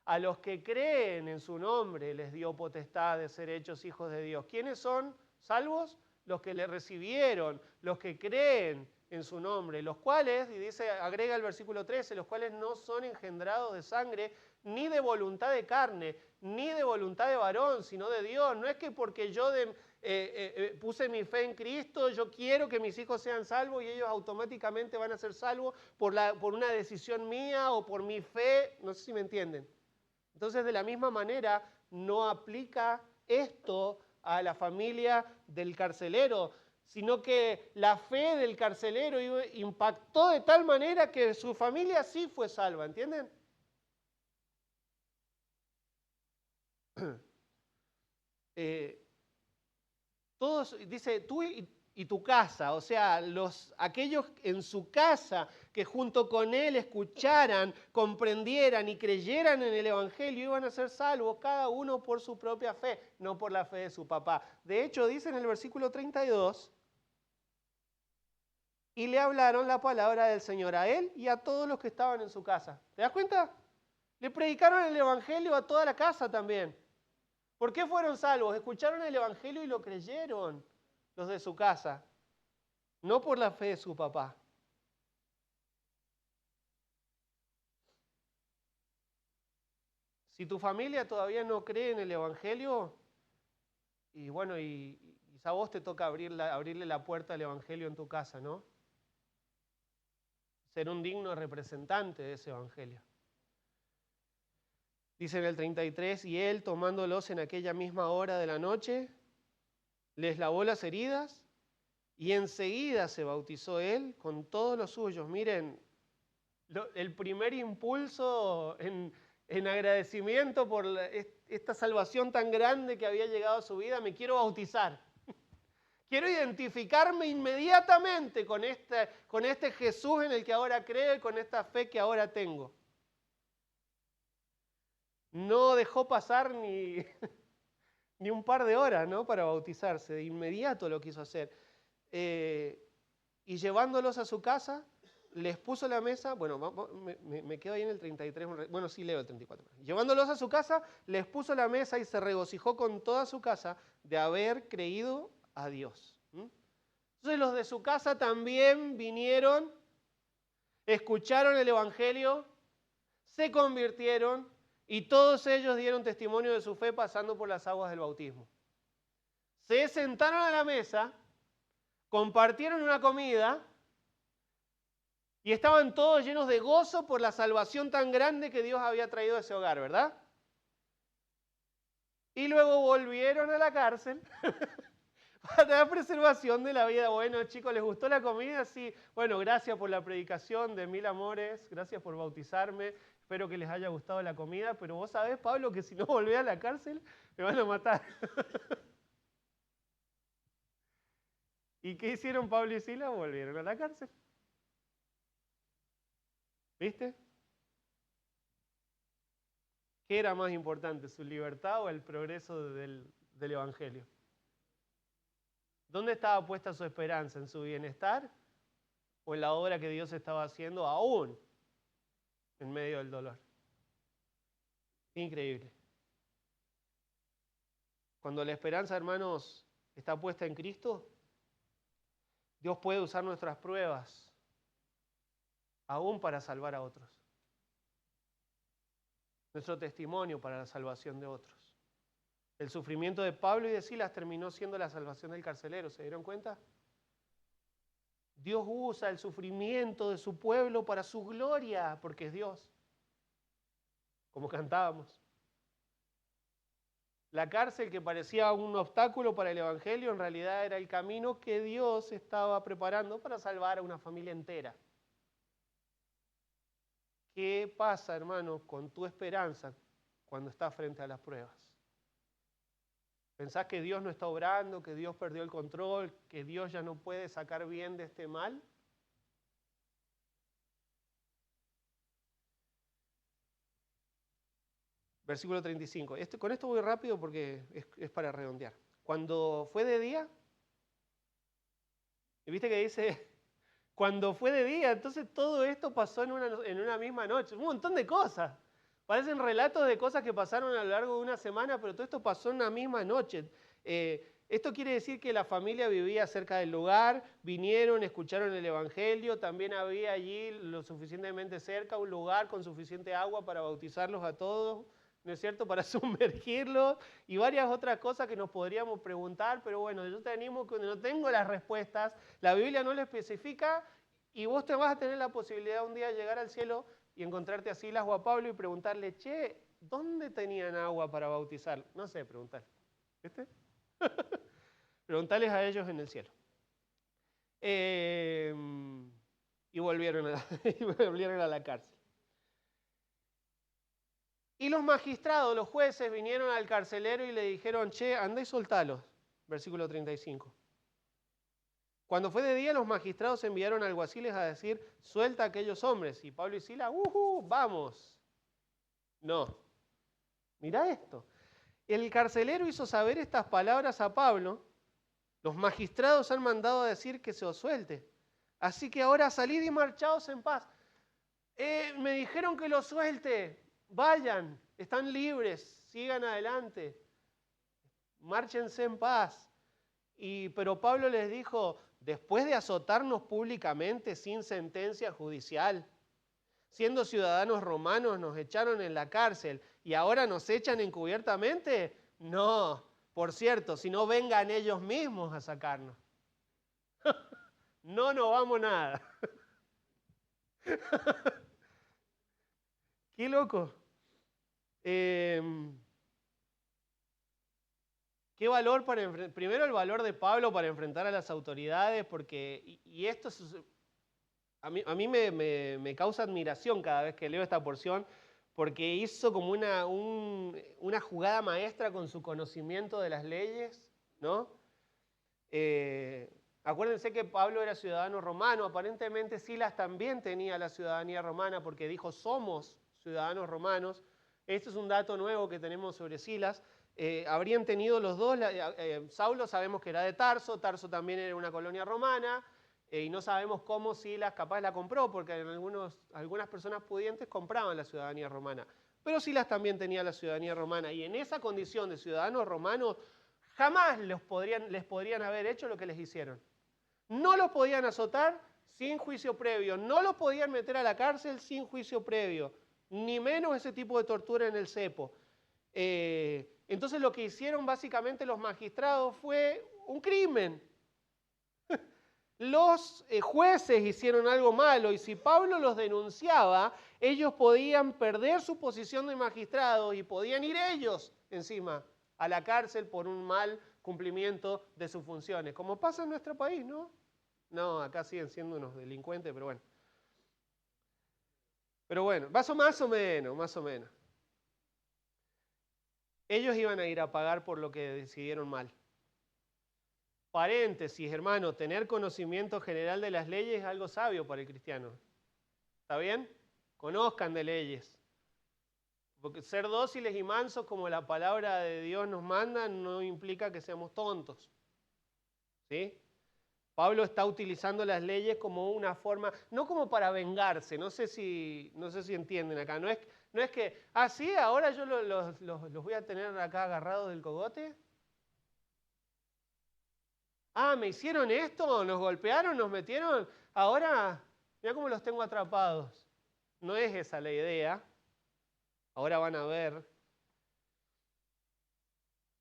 a los que creen en su nombre, les dio potestad de ser hechos hijos de Dios. ¿Quiénes son salvos? Los que le recibieron, los que creen en su nombre, los cuales, y dice, agrega el versículo 13, los cuales no son engendrados de sangre, ni de voluntad de carne, ni de voluntad de varón, sino de Dios. No es que porque yo puse mi fe en Cristo, yo quiero que mis hijos sean salvos y ellos automáticamente van a ser salvos por una decisión mía o por mi fe, no sé si me entienden. Entonces, de la misma manera, no aplica esto a la familia del carcelero, sino que la fe del carcelero impactó de tal manera que su familia sí fue salva, ¿entienden? Todos, dice, tú y tu casa, o sea, aquellos en su casa que junto con él escucharan, comprendieran y creyeran en el Evangelio, iban a ser salvos, cada uno por su propia fe, no por la fe de su papá. De hecho, dice en el versículo 32, y le hablaron la palabra del Señor a él y a todos los que estaban en su casa. ¿Te das cuenta? Le predicaron el Evangelio a toda la casa también. ¿Por qué fueron salvos? Escucharon el Evangelio y lo creyeron los de su casa, no por la fe de su papá. Si tu familia todavía no cree en el Evangelio, y bueno, y a vos te toca abrirle la puerta al Evangelio en tu casa, ¿no? Ser un digno representante de ese Evangelio. Dice en el 33, y él, tomándolos en aquella misma hora de la noche, les lavó las heridas y enseguida se bautizó él con todos los suyos. Miren, el primer impulso en agradecimiento por esta salvación tan grande que había llegado a su vida, me quiero bautizar. Quiero identificarme inmediatamente con este Jesús en el que ahora creo y con esta fe que ahora tengo. No dejó pasar ni un par de horas, ¿no?, para bautizarse, de inmediato lo quiso hacer. Y llevándolos a su casa, les puso la mesa, bueno, me quedo ahí en el 33, bueno, sí leo el 34. Llevándolos a su casa, les puso la mesa y se regocijó con toda su casa de haber creído a Dios. Entonces los de su casa también vinieron, escucharon el Evangelio, se convirtieron, y todos ellos dieron testimonio de su fe pasando por las aguas del bautismo. Se sentaron a la mesa, compartieron una comida y estaban todos llenos de gozo por la salvación tan grande que Dios había traído a ese hogar, ¿verdad? Y luego volvieron a la cárcel para dar preservación de la vida. Bueno, chicos, ¿les gustó la comida? Sí. Bueno, gracias por la predicación de 1000 amores, gracias por bautizarme. Espero que les haya gustado la comida, pero vos sabés, Pablo, que si no volvés a la cárcel, me van a matar. ¿Y qué hicieron Pablo y Silas? Volvieron a la cárcel. ¿Viste? ¿Qué era más importante, su libertad o el progreso del Evangelio? ¿Dónde estaba puesta su esperanza? ¿En su bienestar o en la obra que Dios estaba haciendo aún en medio del dolor? Increíble. Cuando la esperanza, hermanos, está puesta en Cristo, Dios puede usar nuestras pruebas aún para salvar a otros. Nuestro testimonio para la salvación de otros. El sufrimiento de Pablo y de Silas terminó siendo la salvación del carcelero, ¿se dieron cuenta? Dios usa el sufrimiento de su pueblo para su gloria, porque es Dios. Como cantábamos. La cárcel, que parecía un obstáculo para el Evangelio, en realidad era el camino que Dios estaba preparando para salvar a una familia entera. ¿Qué pasa, hermano, con tu esperanza cuando estás frente a las pruebas? ¿Pensás que Dios no está obrando, que Dios perdió el control, que Dios ya no puede sacar bien de este mal? Versículo 35. Con esto voy rápido porque es para redondear. Cuando fue de día, ¿viste que dice? Cuando fue de día, entonces todo esto pasó en una misma noche. Un montón de cosas. Parecen relatos de cosas que pasaron a lo largo de una semana, pero todo esto pasó en una misma noche. Esto quiere decir que la familia vivía cerca del lugar, vinieron, escucharon el Evangelio, también había allí lo suficientemente cerca, un lugar con suficiente agua para bautizarlos a todos, ¿no es cierto?, para sumergirlos y varias otras cosas que nos podríamos preguntar, pero bueno, yo te animo que no tengo las respuestas, la Biblia no lo especifica y vos te vas a tener la posibilidad un día de llegar al cielo y encontrarte a Silas o a Pablo y preguntarle, che, ¿dónde tenían agua para bautizar? No sé, preguntar. ¿Viste? Preguntarles a ellos en el cielo. Y volvieron a la cárcel. Y los magistrados, los jueces, vinieron al carcelero y le dijeron, che, andá y soltalos. Versículo 35. Cuando fue de día, los magistrados enviaron alguaciles a decir, suelta a aquellos hombres. Y Pablo y Silas, vamos. No. Mirá esto. El carcelero hizo saber estas palabras a Pablo. Los magistrados han mandado a decir que se os suelte. Así que ahora salid y marchaos en paz. Me dijeron que los suelte. Vayan, están libres, sigan adelante. Márchense en paz. Pero Pablo les dijo, después de azotarnos públicamente sin sentencia judicial, siendo ciudadanos romanos nos echaron en la cárcel y ahora nos echan encubiertamente. No, por cierto, si no vengan ellos mismos a sacarnos. No nos vamos nada. Qué loco. Qué valor primero el valor de Pablo para enfrentar a las autoridades, porque, y esto es, a mí me causa admiración cada vez que leo esta porción, porque hizo como una jugada maestra con su conocimiento de las leyes, ¿no? Acuérdense que Pablo era ciudadano romano, aparentemente Silas también tenía la ciudadanía romana porque dijo somos ciudadanos romanos. Este es un dato nuevo que tenemos sobre Silas. Habrían tenido los dos, Saulo sabemos que era de Tarso, Tarso también era una colonia romana, y no sabemos cómo Silas capaz la compró, porque algunas personas pudientes compraban la ciudadanía romana. Pero Silas también tenía la ciudadanía romana, y en esa condición de ciudadanos romanos, jamás les podrían haber hecho lo que les hicieron. No los podían azotar sin juicio previo, no los podían meter a la cárcel sin juicio previo, ni menos ese tipo de tortura en el cepo. Entonces lo que hicieron básicamente los magistrados fue un crimen. Los jueces hicieron algo malo y si Pablo los denunciaba, ellos podían perder su posición de magistrados y podían ir ellos encima a la cárcel por un mal cumplimiento de sus funciones, como pasa en nuestro país, ¿no? No, acá siguen siendo unos delincuentes, pero bueno. Pero bueno, más o menos. Ellos iban a ir a pagar por lo que decidieron mal. Paréntesis, hermano, tener conocimiento general de las leyes es algo sabio para el cristiano. ¿Está bien? Conozcan de leyes. Porque ser dóciles y mansos como la palabra de Dios nos manda no implica que seamos tontos. ¿Sí? Pablo está utilizando las leyes como una forma, no como para vengarse, no sé si entienden acá, no es que, sí, ahora yo los voy a tener acá agarrados del cogote. Me hicieron esto, nos golpearon, nos metieron, ahora, mira cómo los tengo atrapados. No es esa la idea, ahora van a ver.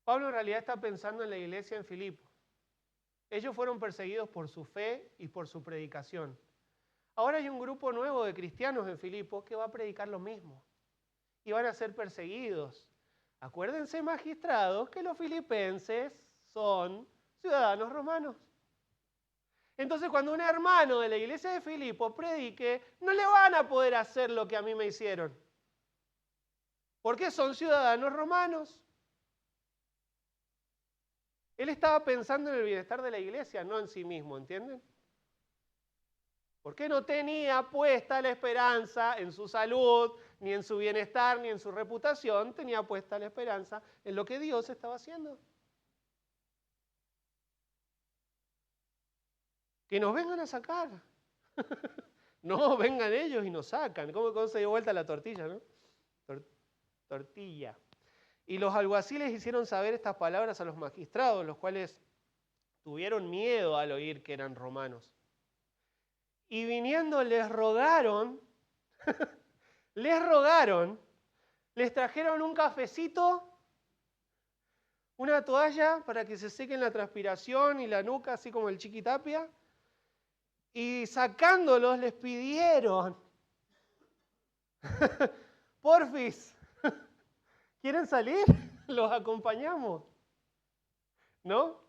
Pablo en realidad está pensando en la iglesia en Filipos. Ellos fueron perseguidos por su fe y por su predicación. Ahora hay un grupo nuevo de cristianos en Filipos que va a predicar lo mismo. Y van a ser perseguidos. Acuérdense, magistrados, que los filipenses son ciudadanos romanos. Entonces, cuando un hermano de la iglesia de Filipos predique, no le van a poder hacer lo que a mí me hicieron. Porque son ciudadanos romanos. Él estaba pensando en el bienestar de la iglesia, no en sí mismo, ¿entienden? Porque no tenía puesta la esperanza en su salud, ni en su bienestar, ni en su reputación, tenía puesta la esperanza en lo que Dios estaba haciendo. Que nos vengan a sacar. No, vengan ellos y nos sacan. ¿Cómo se dio vuelta la tortilla, no? Tortilla. Y los alguaciles hicieron saber estas palabras a los magistrados, los cuales tuvieron miedo al oír que eran romanos. Y viniendo les rogaron, les trajeron un cafecito, una toalla para que se sequen la transpiración y la nuca, así como el Chiquitapia, y sacándolos les pidieron, porfis, ¿quieren salir? Los acompañamos, ¿no?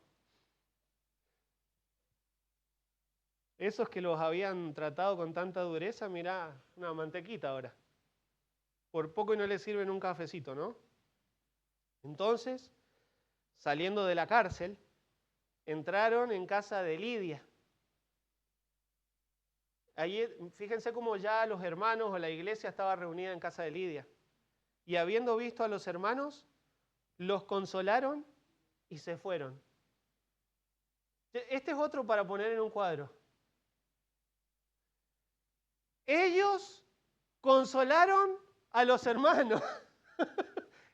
Esos que los habían tratado con tanta dureza, mirá, una mantequita ahora. Por poco y no les sirven un cafecito, ¿no? Entonces, saliendo de la cárcel, entraron en casa de Lidia. Allí, fíjense cómo ya los hermanos o la iglesia estaba reunida en casa de Lidia. Y habiendo visto a los hermanos, los consolaron y se fueron. Este es otro para poner en un cuadro. Ellos consolaron a los hermanos.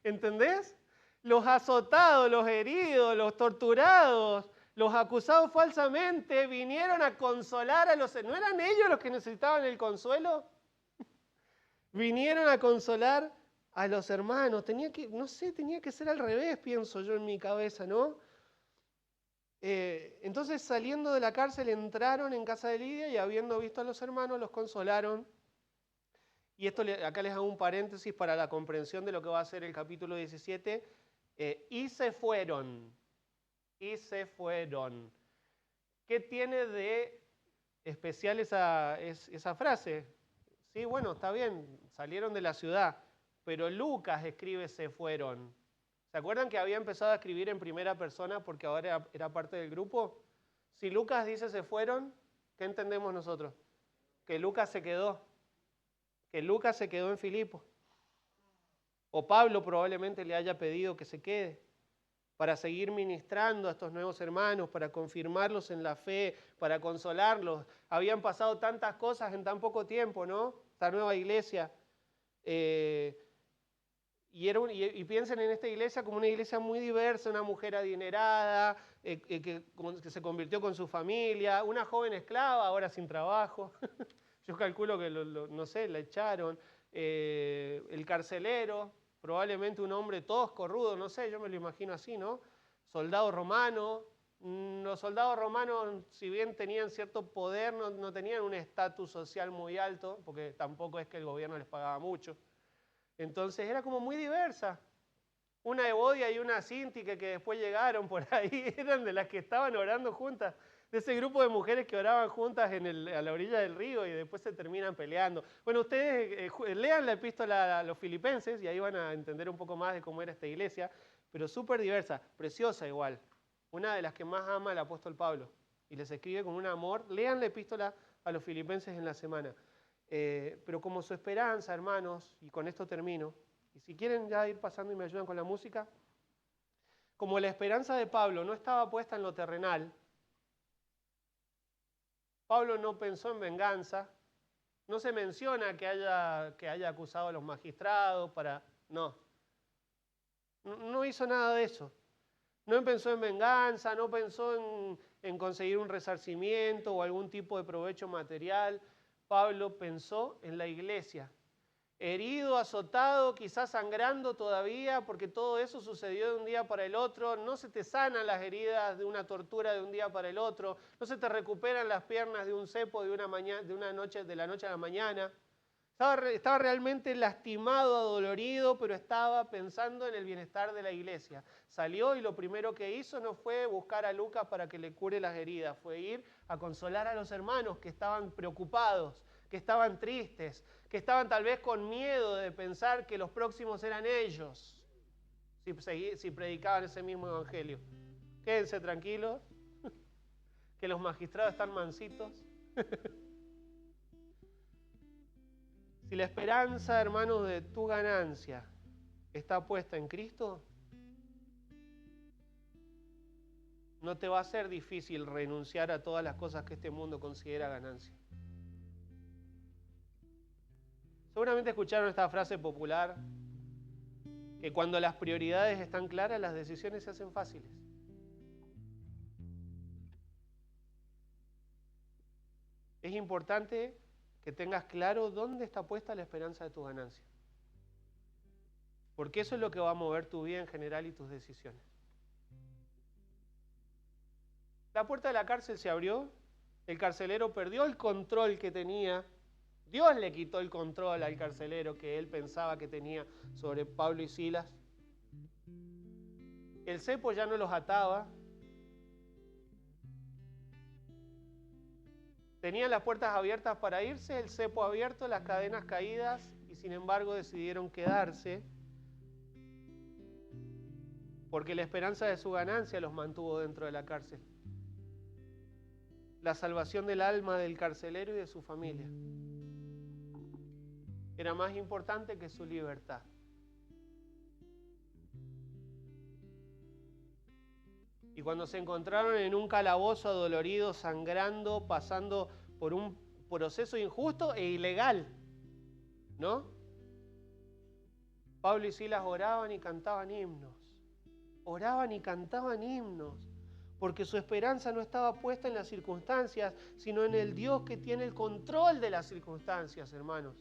¿Entendés? Los azotados, los heridos, los torturados, los acusados falsamente vinieron a consolar a los... ¿No eran ellos los que necesitaban el consuelo? Vinieron a consolar a los hermanos. Tenía que ser al revés, pienso yo en mi cabeza, ¿no? Entonces, saliendo de la cárcel, entraron en casa de Lidia y habiendo visto a los hermanos, los consolaron. Y esto acá les hago un paréntesis para la comprensión de lo que va a ser el capítulo 17. Y se fueron. Y se fueron. ¿Qué tiene de especial esa frase? Sí, bueno, está bien, salieron de la ciudad, pero Lucas escribe se fueron. ¿Se acuerdan que había empezado a escribir en primera persona porque ahora era parte del grupo? Si Lucas dice se fueron, ¿qué entendemos nosotros? Que Lucas se quedó. Que Lucas se quedó en Filipo. O Pablo probablemente le haya pedido que se quede para seguir ministrando a estos nuevos hermanos, para confirmarlos en la fe, para consolarlos. Habían pasado tantas cosas en tan poco tiempo, ¿no? Esta nueva iglesia. Y piensen en esta iglesia como una iglesia muy diversa, una mujer adinerada, que se convirtió con su familia, una joven esclava, ahora sin trabajo. Yo calculo que, no sé, la echaron. El carcelero, probablemente un hombre tosco, rudo, no sé, yo me lo imagino así, ¿no? Soldado romano. Los soldados romanos, si bien tenían cierto poder, no tenían un estatus social muy alto, porque tampoco es que el gobierno les pagaba mucho. Entonces era como muy diversa. Una Evodia y una Sintique que después llegaron por ahí, eran de las que estaban orando juntas, de ese grupo de mujeres que oraban juntas a la orilla del río y después se terminan peleando. Bueno, ustedes lean la epístola a los filipenses y ahí van a entender un poco más de cómo era esta iglesia, pero súper diversa, preciosa igual. Una de las que más ama el apóstol Pablo y les escribe con un amor. Lean la epístola a los filipenses en la semana. Pero como su esperanza, hermanos, y con esto termino, y si quieren ya ir pasando y me ayudan con la música, como la esperanza de Pablo no estaba puesta en lo terrenal, Pablo no pensó en venganza, no se menciona que haya acusado a los magistrados no hizo nada de eso. No pensó en venganza, no pensó en conseguir un resarcimiento o algún tipo de provecho material. Pablo pensó en la iglesia, herido, azotado, quizás sangrando todavía, porque todo eso sucedió de un día para el otro. No se te sanan las heridas de una tortura de un día para el otro, no se te recuperan las piernas de un cepo de la noche a la mañana. Estaba realmente lastimado, adolorido, pero estaba pensando en el bienestar de la iglesia. Salió y lo primero que hizo no fue buscar a Lucas para que le cure las heridas, fue ir a consolar a los hermanos que estaban preocupados, que estaban tristes, que estaban tal vez con miedo de pensar que los próximos eran ellos, si predicaban ese mismo evangelio. Quédense tranquilos, que los magistrados están mansitos. Si la esperanza, hermanos, de tu ganancia está puesta en Cristo, no te va a ser difícil renunciar a todas las cosas que este mundo considera ganancia. Seguramente escucharon esta frase popular que cuando las prioridades están claras, las decisiones se hacen fáciles. Es importante que tengas claro dónde está puesta la esperanza de tu ganancia. Porque eso es lo que va a mover tu vida en general y tus decisiones. La puerta de la cárcel se abrió, el carcelero perdió el control que tenía. Dios le quitó el control al carcelero que él pensaba que tenía sobre Pablo y Silas. El cepo ya no los ataba. Tenían las puertas abiertas para irse, el cepo abierto, las cadenas caídas, y sin embargo decidieron quedarse porque la esperanza de su ganancia los mantuvo dentro de la cárcel. La salvación del alma del carcelero y de su familia era más importante que su libertad. Y cuando se encontraron en un calabozo adolorido, sangrando, pasando por un proceso injusto e ilegal, ¿no? Pablo y Silas oraban y cantaban himnos. Oraban y cantaban himnos, porque su esperanza no estaba puesta en las circunstancias, sino en el Dios que tiene el control de las circunstancias, hermanos.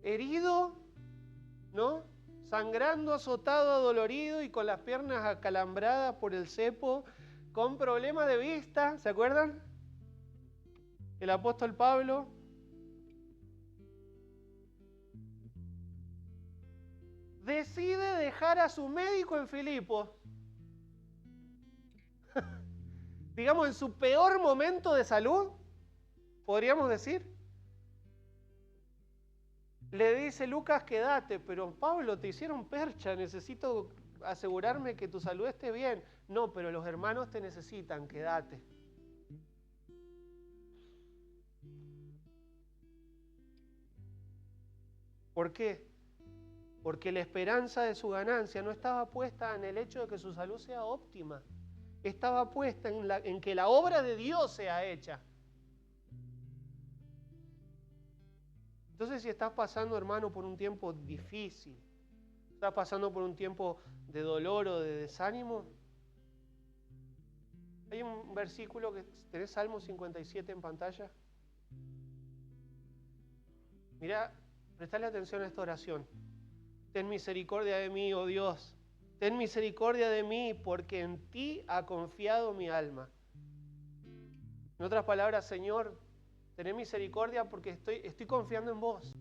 Herido, ¿no? Sangrando, azotado, adolorido y con las piernas acalambradas por el cepo, con problemas de vista, ¿se acuerdan? El apóstol Pablo decide dejar a su médico en Filipos, digamos en su peor momento de salud, podríamos decir. Le dice Lucas, quédate, pero Pablo, te hicieron percha, necesito asegurarme que tu salud esté bien. No, pero los hermanos te necesitan, quédate. ¿Por qué? Porque la esperanza de su ganancia no estaba puesta en el hecho de que su salud sea óptima. Estaba puesta en que la obra de Dios sea hecha. Entonces, si estás pasando, hermano, por un tiempo difícil, estás pasando por un tiempo de dolor o de desánimo, hay un versículo que tenés, Salmo 57 en pantalla. Mirá, prestale atención a esta oración. Ten misericordia de mí, oh Dios. Ten misericordia de mí, porque en ti ha confiado mi alma. En otras palabras, Señor, ten misericordia porque estoy confiando en vos.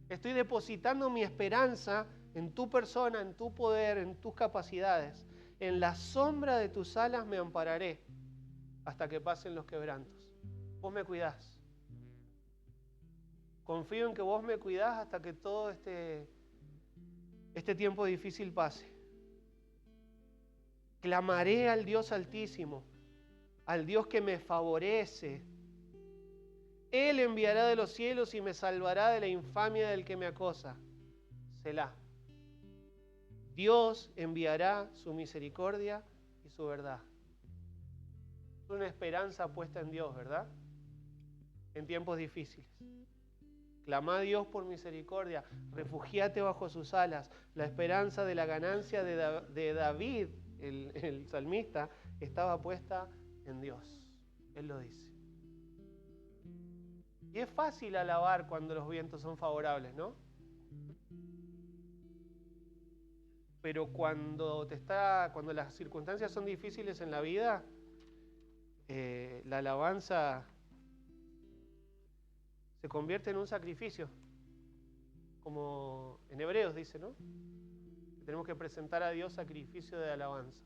Estoy depositando mi esperanza en tu persona, en tu poder, en tus capacidades. En la sombra de tus alas me ampararé hasta que pasen los quebrantos. Vos me cuidás. Confío en que vos me cuidás hasta que todo este tiempo difícil pase. Clamaré al Dios Altísimo, al Dios que me favorece. Él enviará de los cielos y me salvará de la infamia del que me acosa. Selah. Dios enviará su misericordia y su verdad. Es una esperanza puesta en Dios, ¿verdad? En tiempos difíciles. Clama a Dios por misericordia, refugiate bajo sus alas. La esperanza de la ganancia de David, el salmista, estaba puesta en Dios. Él lo dice. Y es fácil alabar cuando los vientos son favorables, ¿no? Pero cuando las circunstancias son difíciles en la vida, la alabanza se convierte en un sacrificio, como en Hebreos dice, ¿no? Que tenemos que presentar a Dios sacrificio de alabanza.